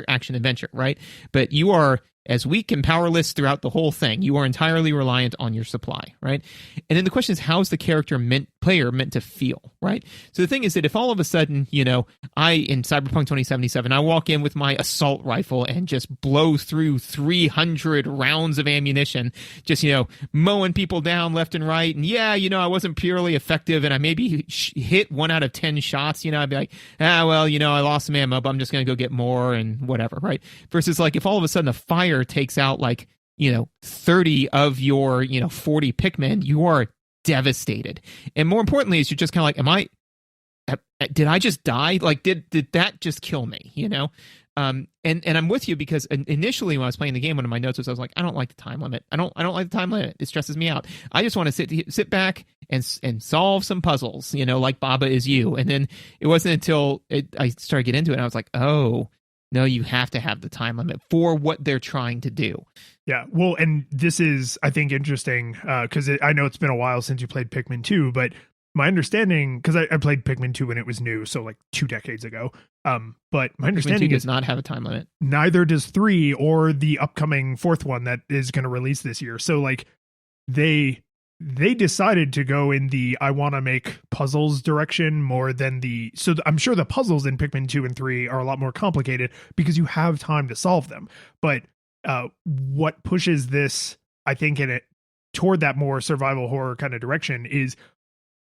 action adventure, right? But you are as weak and powerless throughout the whole thing. You are entirely reliant on your supply, right? And then the question is, how is the character meant player meant to feel, right? So the thing is that if all of a sudden, in Cyberpunk 2077, I walk in with my assault rifle and just blow through 300 rounds of ammunition, just, mowing people down left and right, and I wasn't purely effective, and I maybe hit 1 out of 10 shots, I'd be like, I lost some ammo, but I'm just going to go get more and whatever, right? Versus like if all of a sudden a fire takes out like, 30 of your, 40 Pikmin, you are devastated. And more importantly, is you're just kind of like, did I just die? Like, did that just kill me? And I'm with you because initially when I was playing the game, one of my notes was I was like, I don't like the time limit. I don't like the time limit. It stresses me out. I just want to sit back and solve some puzzles, like Baba Is You. And then it wasn't until I started to get into it, and I was like, oh, no, you have to have the time limit for what they're trying to do. Yeah, well, and this is, I think, interesting because I know it's been a while since you played Pikmin 2, but my understanding, because I played Pikmin 2 when it was new, so like 2 decades ago, but my understanding does not have a time limit. Neither does 3 or the upcoming 4th one that is going to release this year. So like they decided to go in the I want to make puzzles direction more than I'm sure the puzzles in Pikmin 2 and 3 are a lot more complicated because you have time to solve them. But what pushes this, I think, toward that more survival horror kind of direction is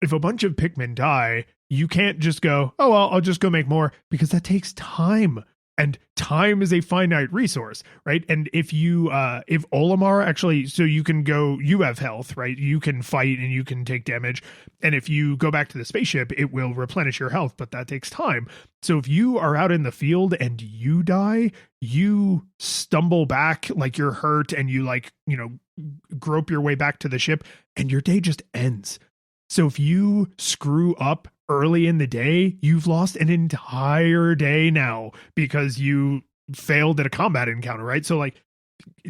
if a bunch of Pikmin die, you can't just go, oh, well, I'll just go make more, because that takes time. And time is a finite resource, right? And if Olimar actually, so you can go, you have health, right? You can fight and you can take damage. And if you go back to the spaceship, it will replenish your health, but that takes time. So if you are out in the field and you die, you stumble back like you're hurt and you grope your way back to the ship and your day just ends. So if you screw up early in the day, you've lost an entire day now because you failed at a combat encounter, right? So like,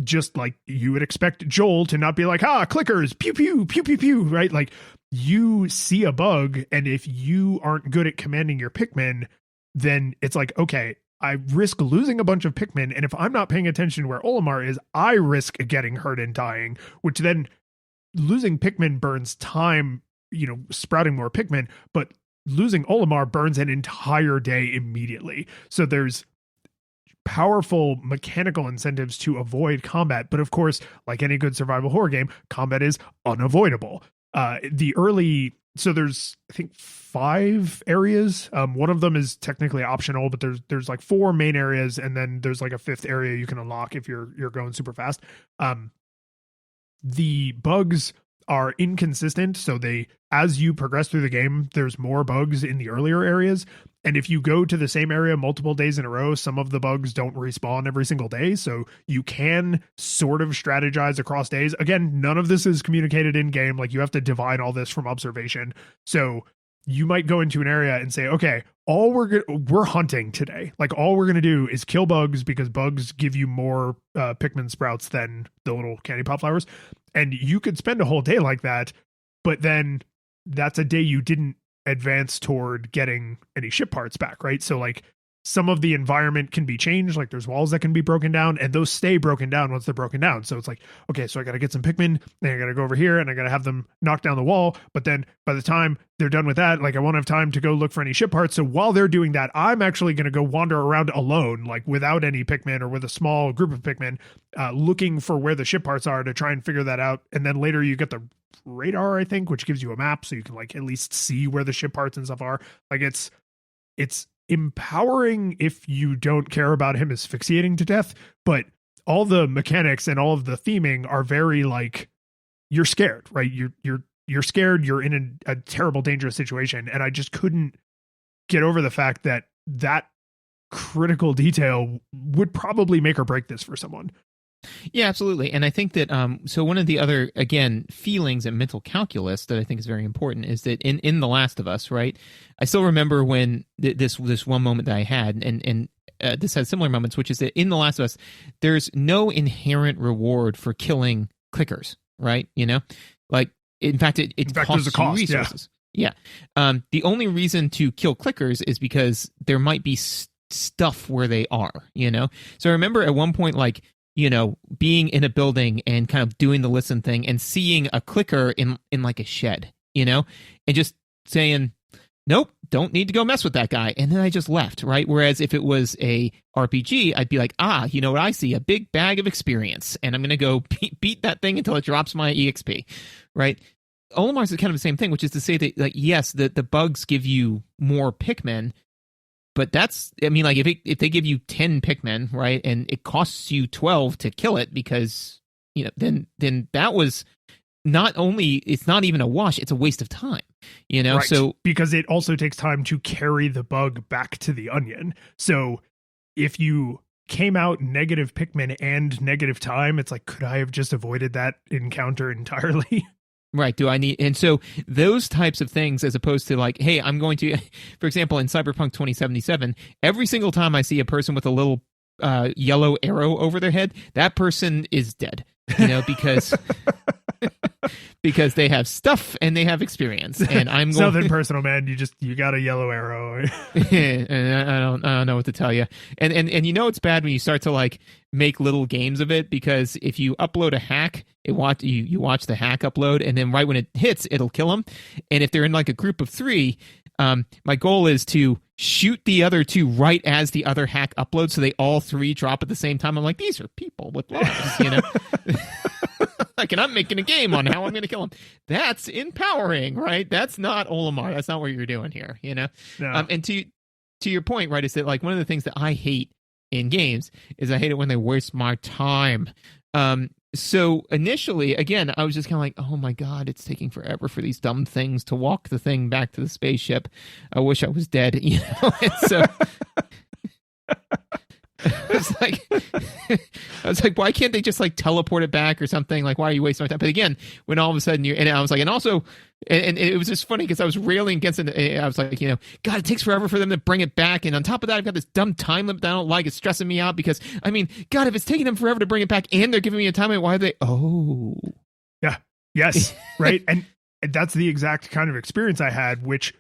just like you would expect Joel to not be like, clickers, pew, pew, pew, pew, pew, right? Like you see a bug, and if you aren't good at commanding your Pikmin, then it's like, okay, I risk losing a bunch of Pikmin, and if I'm not paying attention to where Olimar is, I risk getting hurt and dying, which then losing Pikmin burns time, sprouting more Pikmin, but losing Olimar burns an entire day immediately. So there's powerful mechanical incentives to avoid combat. But of course, like any good survival horror game, combat is unavoidable. So there's, I think, 5 areas. One of them is technically optional, but there's like 4 main areas, and then there's like a 5th area you can unlock if you're going super fast. The bugs are inconsistent, so as you progress through the game, there's more bugs in the earlier areas, and if you go to the same area multiple days in a row, some of the bugs don't respawn every single day, so you can sort of strategize across days. Again, none of this is communicated in game, like you have to divine all this from observation. So you might go into an area and say, okay, we're hunting today. Like all we're going to do is kill bugs because bugs give you more Pikmin sprouts than the little candy pop flowers. And you could spend a whole day like that, but then that's a day you didn't advance toward getting any ship parts back, right? So like some of the environment can be changed, like there's walls that can be broken down, and those stay broken down once they're broken down. So it's like, okay, so I got to get some Pikmin, then I got to go over here and I got to have them knock down the wall. But then by the time they're done with that, like I won't have time to go look for any ship parts. So while they're doing that, I'm actually going to go wander around alone, like without any Pikmin or with a small group of Pikmin, looking for where the ship parts are to try and figure that out. And then later you get the radar, I think, which gives you a map so you can like at least see where the ship parts and stuff are. Like it's empowering if you don't care about him asphyxiating to death, but all the mechanics and all of the theming are very like, you're scared, right? You're scared, you're in a terrible, dangerous situation. And I just couldn't get over the fact that critical detail would probably make or break this for someone. Yeah, absolutely. And I think that so one of the other, again, feelings and mental calculus that I think is very important is that in The Last of Us, right? I still remember when this one moment that I had, and this has similar moments, which is that in The Last of Us, there's no inherent reward for killing clickers, right? Like, in fact, it costs you resources. Yeah. The only reason to kill clickers is because there might be stuff where they are, So I remember at one point, like, being in a building and kind of doing the listen thing and seeing a clicker in like a shed, and just saying, nope, don't need to go mess with that guy. And then I just left, right? Whereas if it was a RPG, I'd be like, you know what I see? A big bag of experience. And I'm going to go beat that thing until it drops my EXP, right? Olimar's is kind of the same thing, which is to say that, like, yes, the bugs give you more Pikmin, but that's, I mean, like, if they give you 10 Pikmin, right, and it costs you 12 to kill it because, you know, then that was not only, it's not even a wash, it's a waste of time, you know? Right. So because it also takes time to carry the bug back to the onion. So if you came out negative Pikmin and negative time, it's like, could I have just avoided that encounter entirely? Right. Do I need, and so those types of things, as opposed to like, hey, I'm going to, for example, in Cyberpunk 2077, every single time I see a person with a little yellow arrow over their head, that person is dead, you know, because because they have stuff and they have experience, and I'm going nothing personal, man. You got a yellow arrow. And I don't know what to tell you. And you know it's bad when you start to like make little games of it, because if you upload a hack, you watch the hack upload, and then right when it hits, it'll kill them. And if they're in like a group of 3, my goal is to shoot the other 2 right as the other hack uploads, so they all 3 drop at the same time. I'm like, these are people with lives, you know. Like, and I'm making a game on how I'm going to kill him. That's empowering, right? That's not Olimar. That's not what you're doing here, you know? No. And to your point, right, is that like one of the things that I hate in games is I hate it when they waste my time. So initially, again, I was just kind of like, oh my God, it's taking forever for these dumb things to walk the thing back to the spaceship. I wish I was dead, you know? And so I was like, why can't they just like teleport it back or something? Like, why are you wasting my time? But again, when all of a sudden and I was like, and also, and it was just funny because I was railing against it. I was like, you know, God, it takes forever for them to bring it back. And on top of that, I've got this dumb time limit that I don't like. It's stressing me out because, I mean, God, if it's taking them forever to bring it back and they're giving me a time limit, why are they? Oh. Yeah. Yes. Right. And that's the exact kind of experience I had, which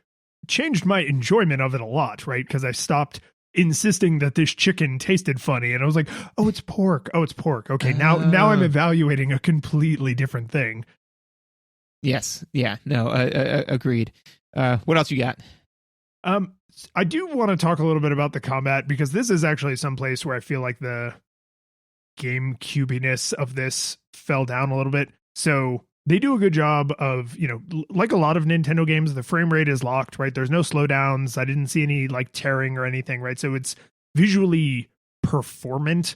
changed my enjoyment of it a lot, right? Because I stopped insisting that this chicken tasted funny, and I was like, oh, it's pork. Okay, now I'm evaluating a completely different thing. Yes. Yeah. No, agreed. What else you got? I do want to talk a little bit about the combat, because this is actually some place where I feel like the GameCubiness of this fell down a little bit. So they do a good job of, you know, like a lot of Nintendo games, the frame rate is locked, right? There's no slowdowns. I didn't see any like tearing or anything, right? So it's visually performant,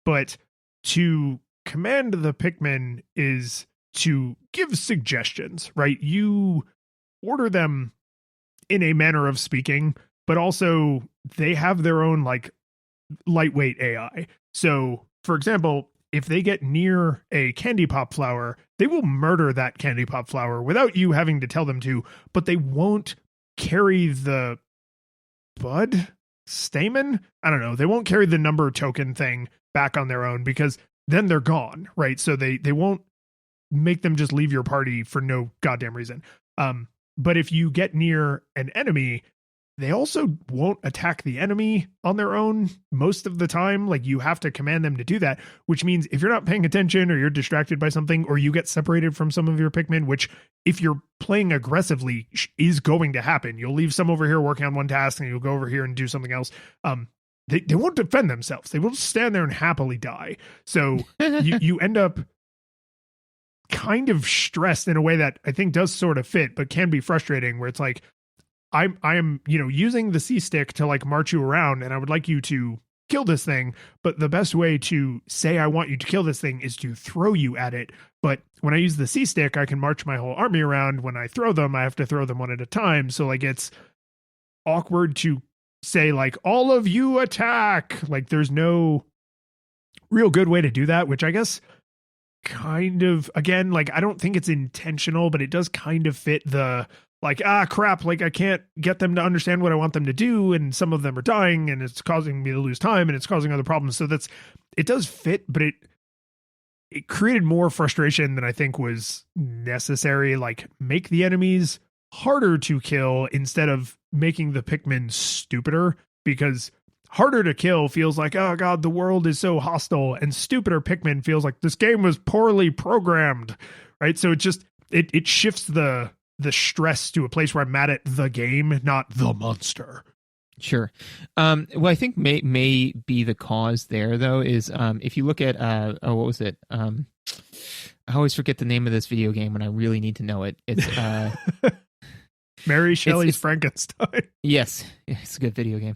but to command the Pikmin is to give suggestions, right? You order them in a manner of speaking, but also they have their own like lightweight AI. So, for example, if they get near a candy pop flower, they will murder that candy pop flower without you having to tell them to, but they won't carry the bud stamen. I don't know. They won't carry the number token thing back on their own, because then they're gone, right? So they won't make them just leave your party for no goddamn reason. But if you get near an enemy, they also won't attack the enemy on their own most of the time. Like, you have to command them to do that, which means if you're not paying attention or you're distracted by something, or you get separated from some of your Pikmin, which if you're playing aggressively is going to happen, you'll leave some over here working on one task and you'll go over here and do something else. They won't defend themselves. They will stand there and happily die. So you end up kind of stressed in a way that I think does sort of fit, but can be frustrating, where it's like, I'm, you know, using the C stick to like march you around, and I would like you to kill this thing. But the best way to say I want you to kill this thing is to throw you at it. But when I use the C stick, I can march my whole army around. When I throw them, I have to throw them one at a time. So like, it's awkward to say like, all of you attack. Like, there's no real good way to do that, which I guess kind of, again, like, I don't think it's intentional, but it does kind of fit the like, crap, like I can't get them to understand what I want them to do, and some of them are dying, and it's causing me to lose time, and it's causing other problems. So it does fit, but it created more frustration than I think was necessary. Like, make the enemies harder to kill instead of making the Pikmin stupider, because harder to kill feels like, oh God, the world is so hostile, and stupider Pikmin feels like this game was poorly programmed, right? So it shifts the the stress to a place where I'm mad at the game, not the monster. Sure. Well, I think may be the cause there though is if you look at what was it? I always forget the name of this video game when I really need to know it. It's Mary Shelley's Frankenstein. Yes, it's a good video game.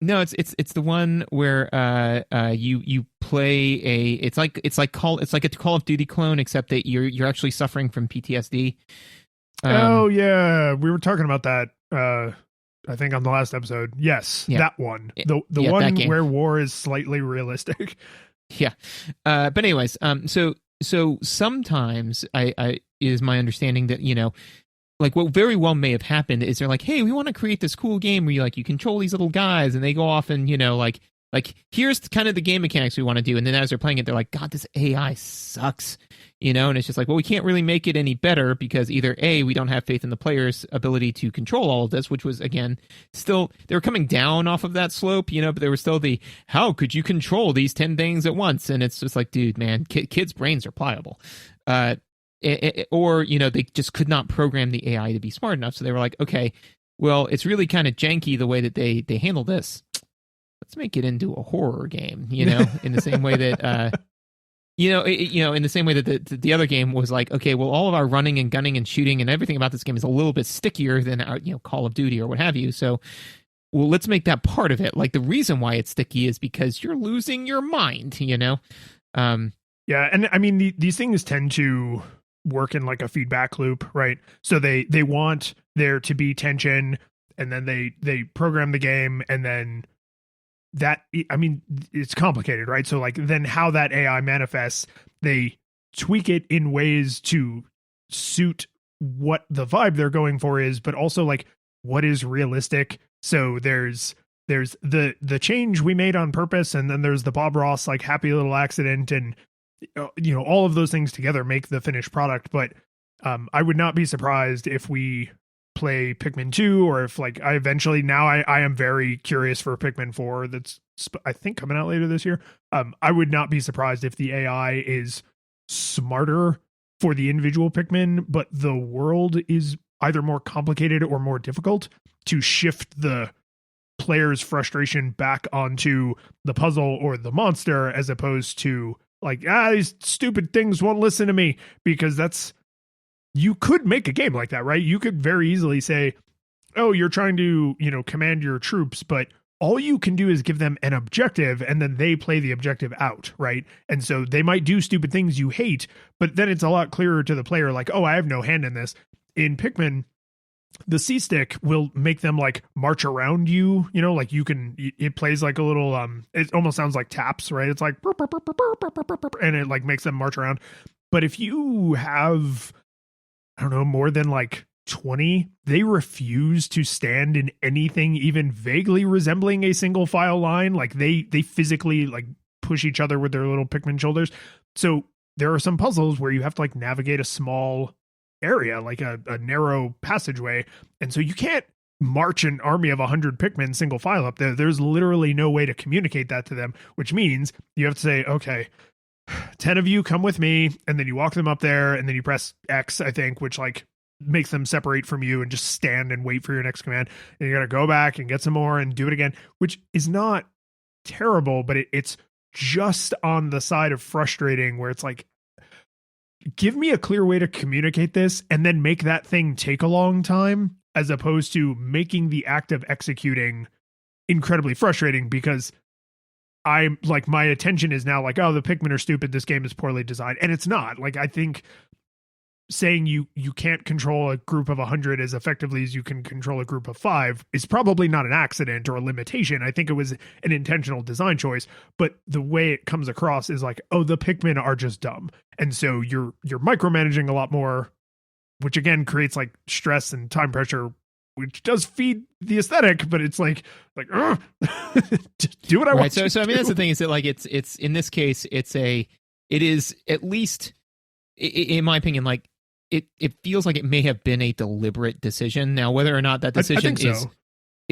No, it's the one where you play it's like a Call of Duty clone, except that you're actually suffering from PTSD. Oh yeah, we were talking about that. I think on the last episode. Yes, yeah. That one. The one where war is slightly realistic. Yeah. But anyways, so sometimes I is my understanding that, you know, like what very well may have happened is they're like, hey, we want to create this cool game where you control these little guys, and they go off and, you know, like here's kind of the game mechanics we want to do. And then as they're playing it, they're like, God, this AI sucks, you know? And it's just like, well, we can't really make it any better because either A, we don't have faith in the player's ability to control all of this, which was, again, still, they were coming down off of that slope, you know, but there was still the, how could you control these 10 things at once? And it's just like, dude, man, kids' brains are pliable. Or, you know, they just could not program the AI to be smart enough. So they were like, okay, well, it's really kind of janky the way that they handle this. Let's make it into a horror game, you know, in the same way that, in the same way that the other game was like, okay, well, all of our running and gunning and shooting and everything about this game is a little bit stickier than our, you know, Call of Duty or what have you. So, well, let's make that part of it. Like the reason why it's sticky is because you're losing your mind, you know? Yeah. And I mean, these things tend to work in like a feedback loop, right? So they want there to be tension, and then they program the game, and then that, I mean, it's complicated, right? So like then how that AI manifests, they tweak it in ways to suit what the vibe they're going for is, but also like what is realistic. So there's the change we made on purpose, and then there's the Bob Ross like happy little accident, and you know, all of those things together make the finished product. But I would not be surprised if we play Pikmin 2, or if like I eventually, now I am very curious for Pikmin 4 that's I think coming out later this year. I would not be surprised if the AI is smarter for the individual Pikmin, but the world is either more complicated or more difficult to shift the player's frustration back onto the puzzle or the monster, as opposed to like, these stupid things won't listen to me. Because that's, you could make a game like that, right? You could very easily say, oh, you're trying to, you know, command your troops, but all you can do is give them an objective, and then they play the objective out, right? And so they might do stupid things you hate, but then it's a lot clearer to the player, like, oh, I have no hand in this. In Pikmin, the C-stick will make them like march around you, you know, like you can, it plays like a little, it almost sounds like taps, right? It's like, and it like makes them march around. But if you have, I don't know, more than like 20, they refuse to stand in anything even vaguely resembling a single file line. Like they physically like push each other with their little Pikmin shoulders. So there are some puzzles where you have to like navigate a small area, like a narrow passageway. And so you can't march an army of 100 Pikmin single file up there. There's literally no way to communicate that to them, which means you have to say, okay, 10 of you come with me, and then you walk them up there, and then you press X, I think, which like makes them separate from you and just stand and wait for your next command. And you got to go back and get some more and do it again, which is not terrible, but it's just on the side of frustrating, where it's like, give me a clear way to communicate this and then make that thing take a long time, as opposed to making the act of executing incredibly frustrating, because I'm like, my attention is now like, oh, the Pikmin are stupid, this game is poorly designed. And it's not. Like, I think saying you can't control a group of 100 as effectively as you can control a group of 5 is probably not an accident or a limitation. I think it was an intentional design choice, but the way it comes across is like, oh, the Pikmin are just dumb. And so you're micromanaging a lot more, which again creates like stress and time pressure, which does feed the aesthetic, but it's like just do what I want. So I mean, that's the thing, is that like it's in this case, it is at least in my opinion, like it feels like it may have been a deliberate decision. Now, whether or not that decision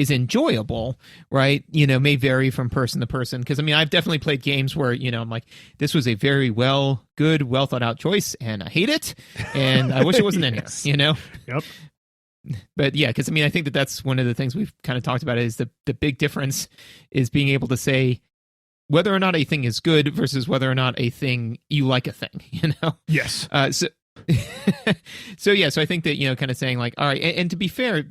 is enjoyable, right, you know, may vary from person to person. Because I mean, I've definitely played games where, you know, I'm like, this was a very well thought out choice, and I hate it, and I wish it wasn't Yes. in here, you know. Yep. But yeah, because I mean, I think that's one of the things we've kind of talked about is the big difference is being able to say whether or not a thing is good versus whether or not a thing you like a thing, you know. Yes. So I think that, you know, kind of saying like, all right, and to be fair,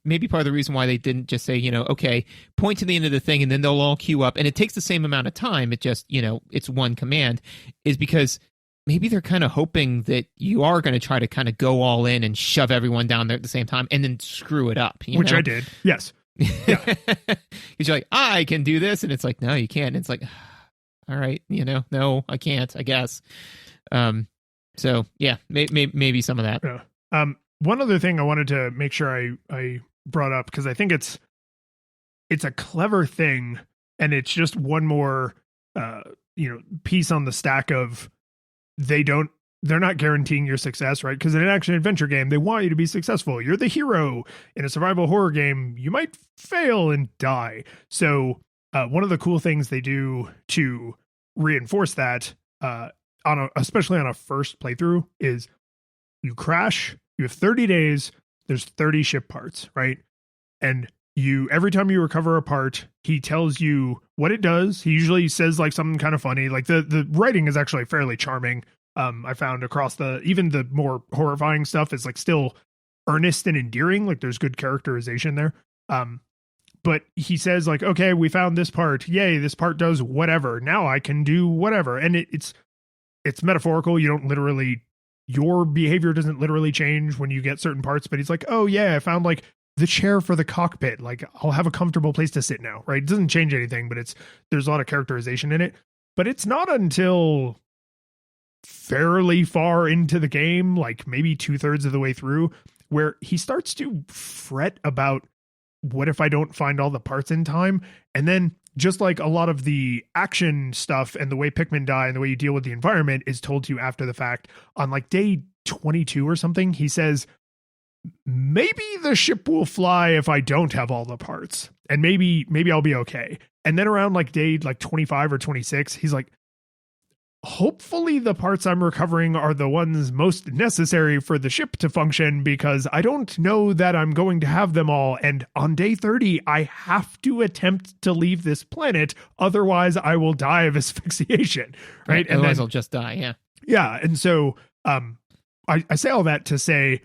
maybe part of the reason why they didn't just say, you know, okay, point to the end of the thing and then they'll all queue up and it takes the same amount of time, it just, you know, it's one command, is because maybe they're kind of hoping that you are going to try to kind of go all in and shove everyone down there at the same time and then screw it up, you Which know? I did. Yes. Yeah. Because you're like, I can do this, and it's like, no, you can't. And it's like, all right, you know, no, I can't, I guess. So yeah, maybe some of that. Yeah. One other thing I wanted to make sure I brought up, because I think it's a clever thing, and it's just one more piece on the stack of they're not guaranteeing your success, right? Because in an action adventure game, they want you to be successful. You're the hero. In a survival horror game, you might fail and die. So one of the cool things they do to reinforce that, especially on a first playthrough, is you crash, you have 30 days, there's 30 ship parts, right? And every time you recover a part, he tells you what it does. He usually says like something kind of funny. Like the writing is actually fairly charming. I found across even the more horrifying stuff is like still earnest and endearing. Like there's good characterization there. But he says like, okay, we found this part. Yay, this part does whatever. Now I can do whatever. And it's metaphorical. You don't literally, your behavior doesn't literally change when you get certain parts, but he's like, oh yeah, I found like the chair for the cockpit. Like I'll have a comfortable place to sit now, right? It doesn't change anything, but there's a lot of characterization in it. But it's not until fairly far into the game, like maybe 2/3 of the way through, where he starts to fret about what if I don't find all the parts in time? And then just like a lot of the action stuff and the way Pikmin die and the way you deal with the environment is told to you after the fact, on like day 22 or something, he says, maybe the ship will fly if I don't have all the parts, and maybe I'll be okay. And then around like day like 25 or 26, he's like, hopefully the parts I'm recovering are the ones most necessary for the ship to function, because I don't know that I'm going to have them all. And on day 30, I have to attempt to leave this planet. Otherwise I will die of asphyxiation. Right. And otherwise I'll just die. Yeah. Yeah. And so, I say all that to say,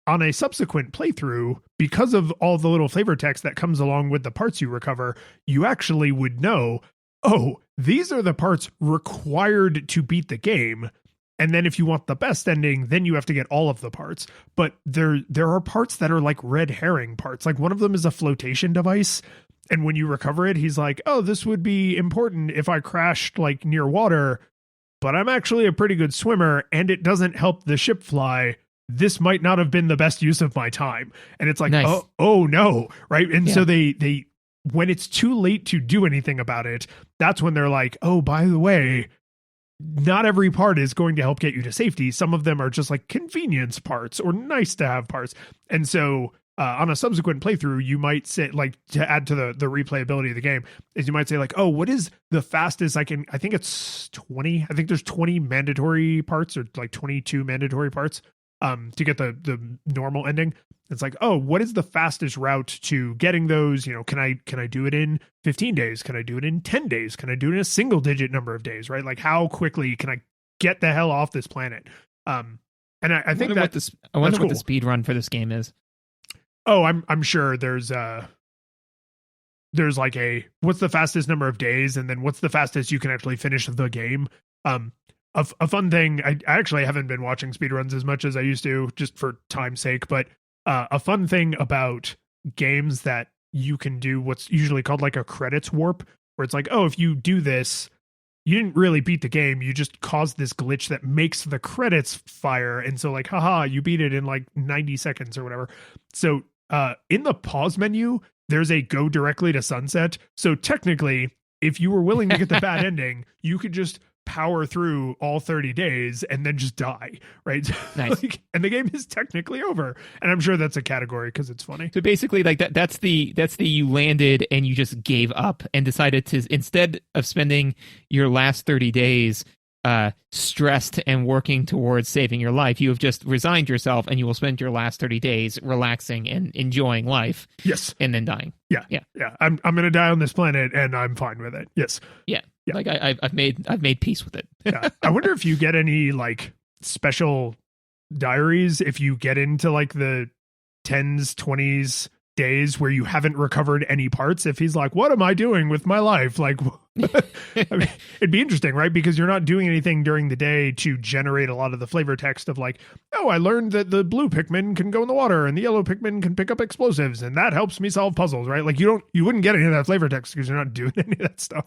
on a subsequent playthrough, because of all the little flavor text that comes along with the parts you recover, you actually would know, oh, these are the parts required to beat the game. And then if you want the best ending, then you have to get all of the parts. But there are parts that are like red herring parts. Like one of them is a flotation device. And when you recover it, he's like, oh, this would be important if I crashed like near water, but I'm actually a pretty good swimmer and it doesn't help the ship fly. This might not have been the best use of my time. And it's like, nice. oh no. Right. And so they when it's too late to do anything about it, that's when they're like, oh, by the way, not every part is going to help get you to safety. Some of them are just like convenience parts or nice to have parts. And so on a subsequent playthrough, you might say, like, to add to the replayability of the game, is you might say like, oh, what is the fastest I think it's 20. I think there's 20 mandatory parts, or like 22 mandatory parts to get the normal ending. It's like, oh, what is the fastest route to getting those? You know, can I do it in 15 days? Can I do it in 10 days? Can I do it in a single digit number of days? Right? Like, how quickly can I get the hell off this planet? And I think that I wonder what the speed run for this game is. Oh, I'm sure there's like what's the fastest number of days, and then what's the fastest you can actually finish the game. A fun thing, I actually haven't been watching speedruns as much as I used to, just for time's sake, but a fun thing about games that you can do what's usually called like a credits warp, where it's like, oh, if you do this, you didn't really beat the game, you just caused this glitch that makes the credits fire. And so like, haha, you beat it in like 90 seconds or whatever. So in the pause menu, there's a go directly to sunset. So technically, if you were willing to get the bad ending, you could just power through all 30 days and then just die, right? Nice. And the game is technically over. And I'm sure that's a category because it's funny. So basically, like that's the you landed and you just gave up and decided to, instead of spending your last 30 days stressed and working towards saving your life, you have just resigned yourself and you will spend your last 30 days relaxing and enjoying life. Yes. And then dying. Yeah. I'm going to die on this planet and I'm fine with it. Yes. Yeah. Like I've made peace with it. Yeah. I wonder if you get any like special diaries if you get into like the 10s, 20s days where you haven't recovered any parts. If he's like, what am I doing with my life? Like, I mean, it'd be interesting, right? Because you're not doing anything during the day to generate a lot of the flavor text of like, oh, I learned that the blue Pikmin can go in the water and the yellow Pikmin can pick up explosives and that helps me solve puzzles, right? Like you wouldn't get any of that flavor text because you're not doing any of that stuff.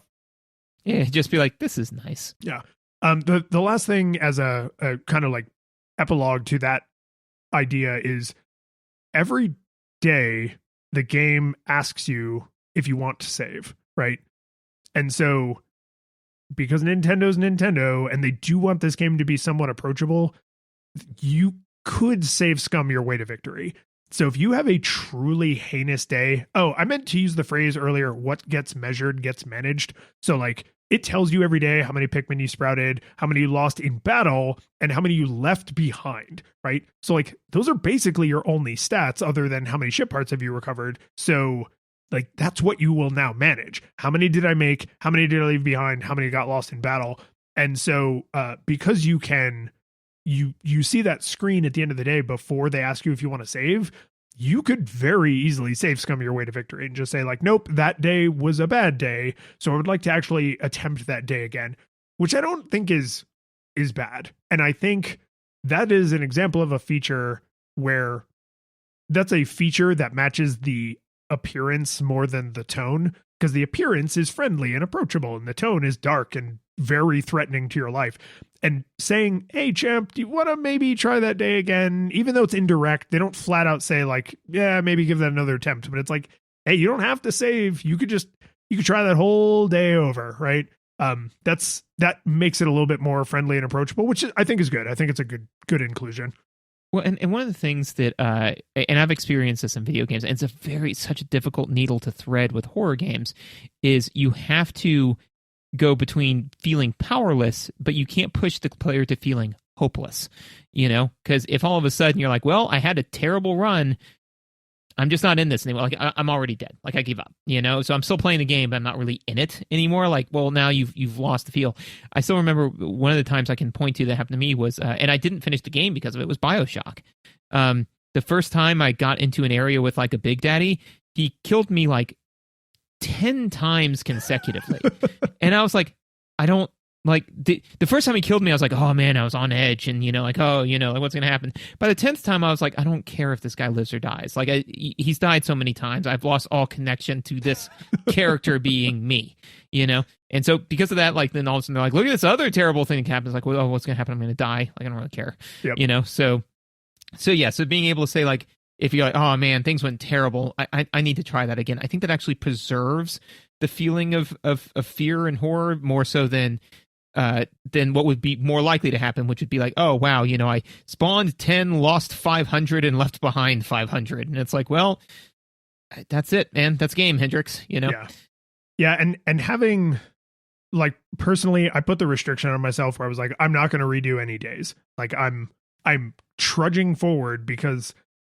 Yeah, just be like, this is nice. Yeah. The last thing as a kind of like epilogue to that idea is every day the game asks you if you want to save, right? And so because Nintendo's Nintendo and they do want this game to be somewhat approachable, you could save scum your way to victory. So if you have a truly heinous day, I meant to use the phrase earlier, what gets measured gets managed. So like it tells you every day how many Pikmin you sprouted, how many you lost in battle, and how many you left behind, right? So like those are basically your only stats other than how many ship parts have you recovered. So like that's what you will now manage. How many did I make? How many did I leave behind? How many got lost in battle? And so because you can you see that screen at the end of the day before they ask you if you want to save, you could very easily save scum your way to victory and just say like, nope, that day was a bad day. So I would like to actually attempt that day again, which I don't think is bad. And I think that is an example of a feature where that's a feature that matches the appearance more than the tone, because the appearance is friendly and approachable and the tone is dark and very threatening to your life. And saying, hey champ, do you want to maybe try that day again? Even though it's indirect, they don't flat out say like, yeah, maybe give that another attempt. But it's like, hey, you don't have to save. You could try that whole day over, right? That makes it a little bit more friendly and approachable, which I think is good. I think it's a good inclusion. Well, and one of the things that, and I've experienced this in video games, and it's such a difficult needle to thread with horror games, is you have to go between feeling powerless, but you can't push the player to feeling hopeless, because if all of a sudden you're like, well, I had a terrible run, I'm just not in this anymore. Like I'm already dead. Like I gave up, so I'm still playing the game, but I'm not really in it anymore. Like, well, now you've lost the feel. I still remember one of the times I can point to that happened to me was, and I didn't finish the game because of it, was BioShock. The first time I got into an area with like a Big Daddy, he killed me like 10 times consecutively. And I was like, I don't like the first time he killed me, I was like, oh man, I was on edge and like, oh, like what's going to happen? By the 10th time, I was like, I don't care if this guy lives or dies. Like he's died so many times. I've lost all connection to this character being me, And so because of that, like then all of a sudden they're like, look at this other terrible thing that happens. Like, well, oh, what's going to happen? I'm going to die. Like, I don't really care, Yep. So yeah, so being able to say like, if you're like, oh man, things went terrible, I need to try that again. I think that actually preserves the feeling of fear and horror more so than what would be more likely to happen, which would be like, oh wow, I spawned 10, lost 500, and left behind 500, and it's like, well, that's it, man. That's game, Hendrix. Yeah, and having like personally, I put the restriction on myself where I was like, I'm not going to redo any days. Like I'm trudging forward because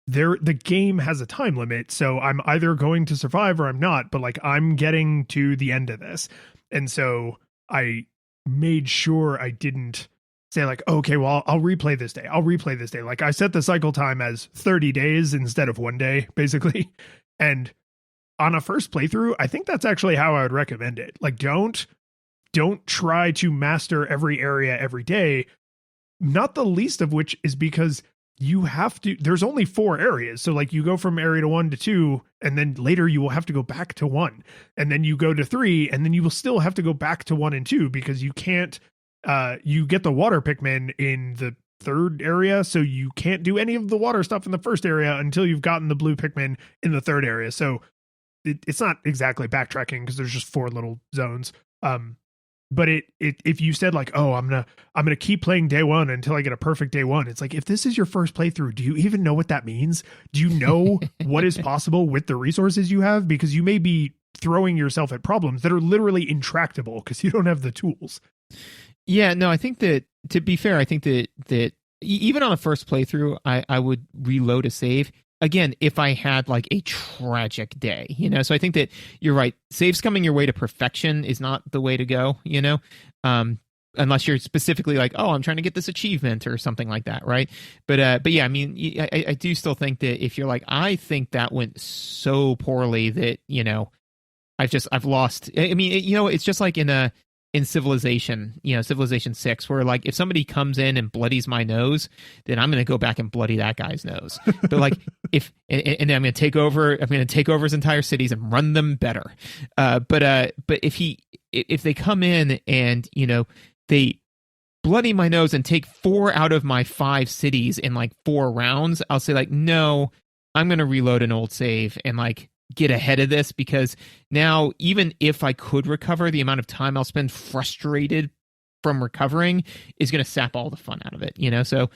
the game has a time limit, so I'm either going to survive or I'm not, but like I'm getting to the end of this. And so I made sure I didn't say like, okay, well, I'll replay this day. Like I set the cycle time as 30 days instead of 1 day, basically. And on a first playthrough, I think that's actually how I would recommend it. Like don't try to master every area every day, not the least of which is because you have to, there's only 4 areas. So like you go from area to 1 to 2, and then later you will have to go back to 1, and then you go to 3, and then you will still have to go back to 1 and 2 because you can't, you get the water Pikmin in the 3rd area. So you can't do any of the water stuff in the 1st area until you've gotten the blue Pikmin in the 3rd area. So it's not exactly backtracking because there's just 4 little zones. But if you said like, oh, I'm gonna keep playing day one until I get a perfect day one, it's like, if this is your first playthrough, do you even know what that means? Do you know what is possible with the resources you have? Because you may be throwing yourself at problems that are literally intractable because you don't have the tools. Yeah, no, I think that, to be fair, I think that even on a first playthrough, I would reload a save. Again, if I had like a tragic day, so I think that you're right. Saves coming your way to perfection is not the way to go, unless you're specifically like, oh, I'm trying to get this achievement or something like that, right? But yeah, I mean, I do still think that if you're like, I think that went so poorly that, I've lost. I mean, it's just like in Civilization, Civilization 6, where like if somebody comes in and bloodies my nose, then I'm going to go back and bloody that guy's nose. But like and I'm going to take over his entire cities and run them better. But if they come in and, they bloody my nose and take 4 out of my 5 cities in like 4 rounds, I'll say like, no, I'm going to reload an old save and like get ahead of this, because now even if I could recover, the amount of time I'll spend frustrated from recovering is going to sap all the fun out of it, So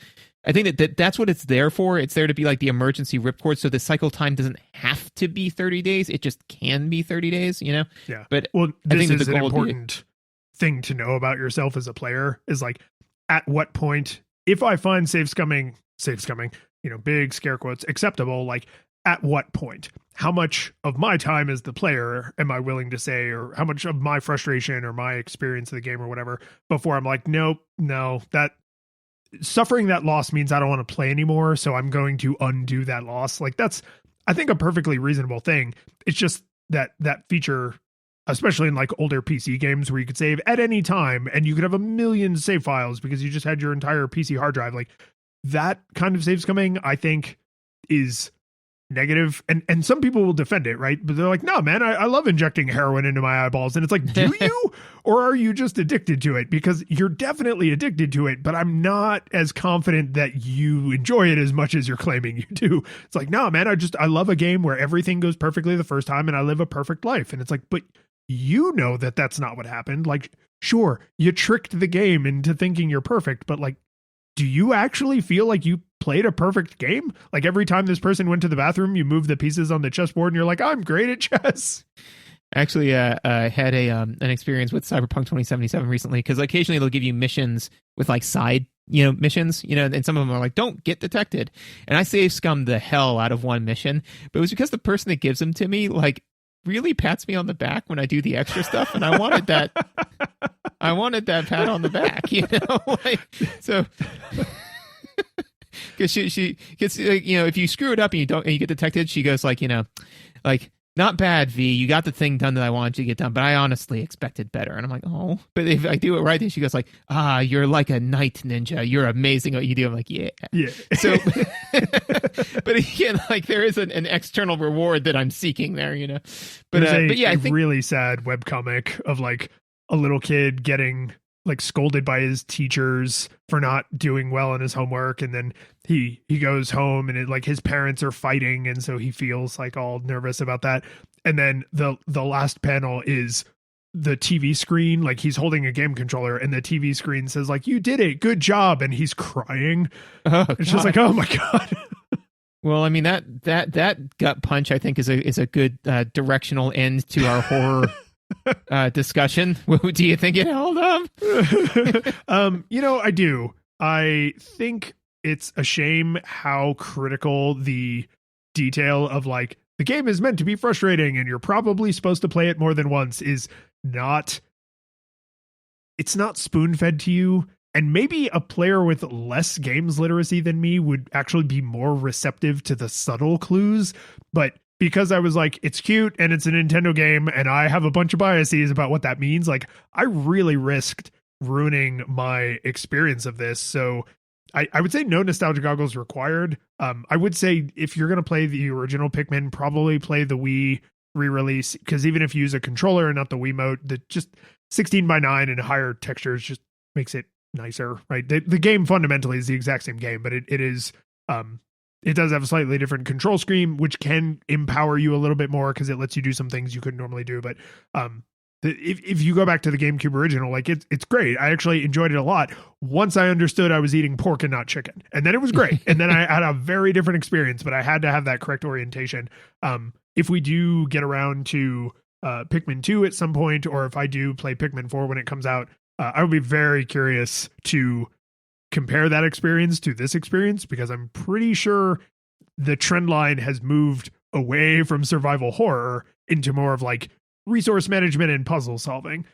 I think that's what it's there for. It's there to be like the emergency ripcord, so the cycle time doesn't have to be 30 days. It just can be 30 days, Yeah. But well, this is an important thing to know about yourself as a player, is like, at what point, if I find save scumming, big scare quotes, acceptable, like, at what point? How much of my time as the player am I willing to say, or how much of my frustration or my experience of the game or whatever, before I'm like, nope, no, that suffering that loss means I don't want to play anymore, so I'm going to undo that loss. Like, that's, I think, a perfectly reasonable thing. It's just that feature, especially in like older PC games where you could save at any time and you could have a million save files because you just had your entire PC hard drive, like that kind of saves coming, I think, is negative, and some people will defend it, right? But they're like, no, man, I love injecting heroin into my eyeballs. And it's like, do you, or are you just addicted to it? Because you're definitely addicted to it, but I'm not as confident that you enjoy it as much as you're claiming you do. It's like, no, man, I love a game where everything goes perfectly the first time and I live a perfect life. And it's like, but that that's not what happened. Like, sure, you tricked the game into thinking you're perfect, but like, do you actually feel like you played a perfect game? Like, every time this person went to the bathroom, you move the pieces on the chessboard and you're like, I'm great at chess. Actually, had an experience with Cyberpunk 2077 recently, because occasionally they'll give you missions with like side, missions, and some of them are like, don't get detected. And I save scummed the hell out of one mission, but it was because the person that gives them to me, like, really pats me on the back when I do the extra stuff, and I wanted that. I wanted that pat on the back, like, so. Because she gets, like, if you screw it up and you get detected, she goes like, like, not bad, V, you got the thing done that I wanted you to get done, but I honestly expected better. And I'm like, oh, but if I do it right, then she goes like, you're like a night ninja, you're amazing at what you do. I'm like, yeah. So, but again, like, there is an external reward that I'm seeking there, But yeah, I think really sad webcomic of like a little kid getting like scolded by his teachers for not doing well in his homework, and then he goes home and like his parents are fighting, and so he feels like all nervous about that. And then the last panel is the TV screen, like he's holding a game controller and the TV screen says like, you did it, good job, and he's crying. It's just like, oh my god. Well, I mean, that gut punch, I think, is a good directional end to our horror discussion. Do you think it held up? I do. I think it's a shame how critical the detail of like, the game is meant to be frustrating and you're probably supposed to play it more than once is not, it's not spoon-fed to you. And maybe a player with less games literacy than me would actually be more receptive to the subtle clues. But because I was like, it's cute and it's a Nintendo game and I have a bunch of biases about what that means, like, I really risked ruining my experience of this. So I would say no nostalgia goggles required. I would say if you're going to play the original Pikmin, probably play the Wii re-release, because even if you use a controller and not the Wiimote, the just 16:9 and higher textures just makes it nicer, right? The game fundamentally is the exact same game, but it is it does have a slightly different control scheme, which can empower you a little bit more because it lets you do some things you couldn't normally do. But if you go back to the GameCube original, like it's great. I actually enjoyed it a lot once I understood I was eating pork and not chicken, and then it was great. And then I had a very different experience, but I had to have that correct orientation. If we do get around to Pikmin 2 at some point, or if I do play Pikmin 4 when it comes out, I would be very curious to compare that experience to this experience, because I'm pretty sure the trend line has moved away from survival horror into more of like resource management and puzzle solving,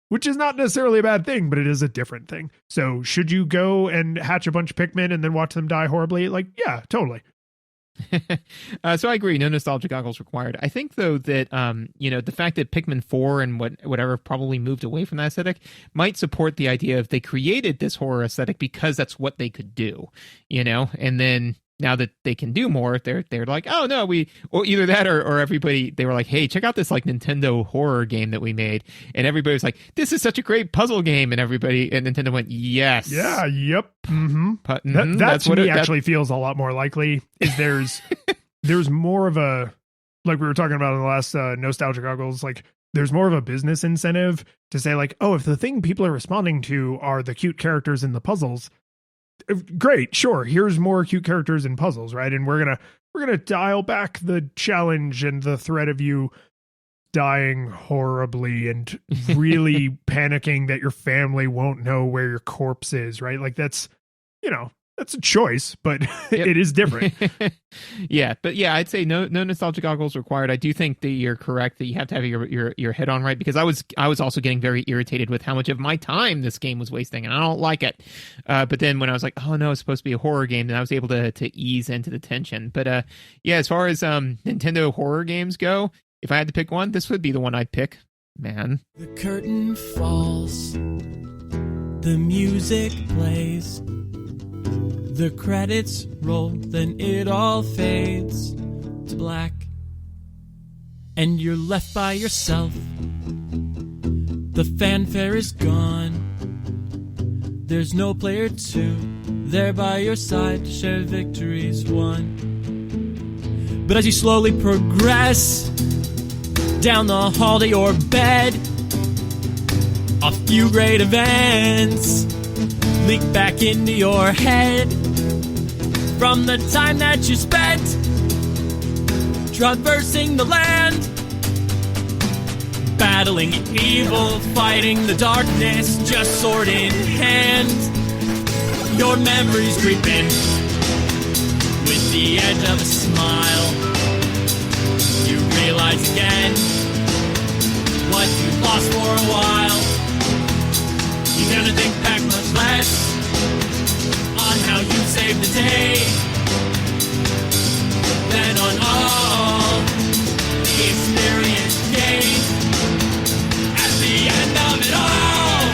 which is not necessarily a bad thing, but it is a different thing. So should you go and hatch a bunch of Pikmin and then watch them die horribly? Like, yeah, totally. So I agree. No nostalgia goggles required. I think, though, that the fact that Pikmin 4 and whatever probably moved away from that aesthetic might support the idea of they created this horror aesthetic because that's what they could do, and then now that they can do more, they're like, oh no, or either that or everybody, they were like, hey, check out this like Nintendo horror game that we made, and everybody was like, this is such a great puzzle game, and Nintendo went, yes, yeah, yep, mm-hmm. That that's to me actually feels a lot more likely. Is there's more of a, like we were talking about in the last nostalgia goggles, like there's more of a business incentive to say like, oh, if the thing people are responding to are the cute characters in the puzzles, great, sure, here's more cute characters in puzzles, right? And we're gonna dial back the challenge and the threat of you dying horribly and really panicking that your family won't know where your corpse is, right? Like that's a choice, but it is different. Yeah, but yeah, I'd say no nostalgia goggles required. I do think that you're correct that you have to have your head on right, because I was also getting very irritated with how much of my time this game was wasting, and I don't like it. But then when I was like, oh no, it's supposed to be a horror game, then I was able to ease into the tension. But yeah, as far as Nintendo horror games go, if I had to pick one, this would be the one I'd pick. Man, the curtain falls, the music plays, the credits roll, then it all fades to black, and you're left by yourself. The fanfare is gone, there's no player 2 there by your side to share victories won. But as you slowly progress down the hall to your bed, a few great events leak back into your head from the time that you spent traversing the land, battling evil, fighting the darkness, just sword in hand. Your memories creep in with the edge of a smile. You realize again what you lost for a while. You're gonna think back much less on how you saved the day than on all the experience gained. At the end of it all,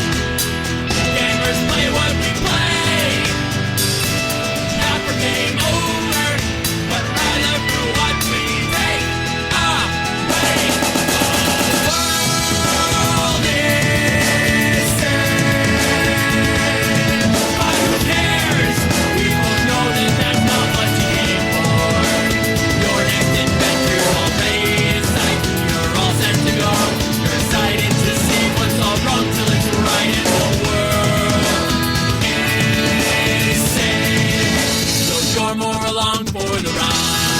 gamers play what we play, not for game over, but rather for what we take away. The world is sad, but who cares? People know that that's not what you came for. Your next adventure already in sight. You're all set to go. You're excited to see what's all wrong till it's right, and the world is saved. So you're more along for the ride.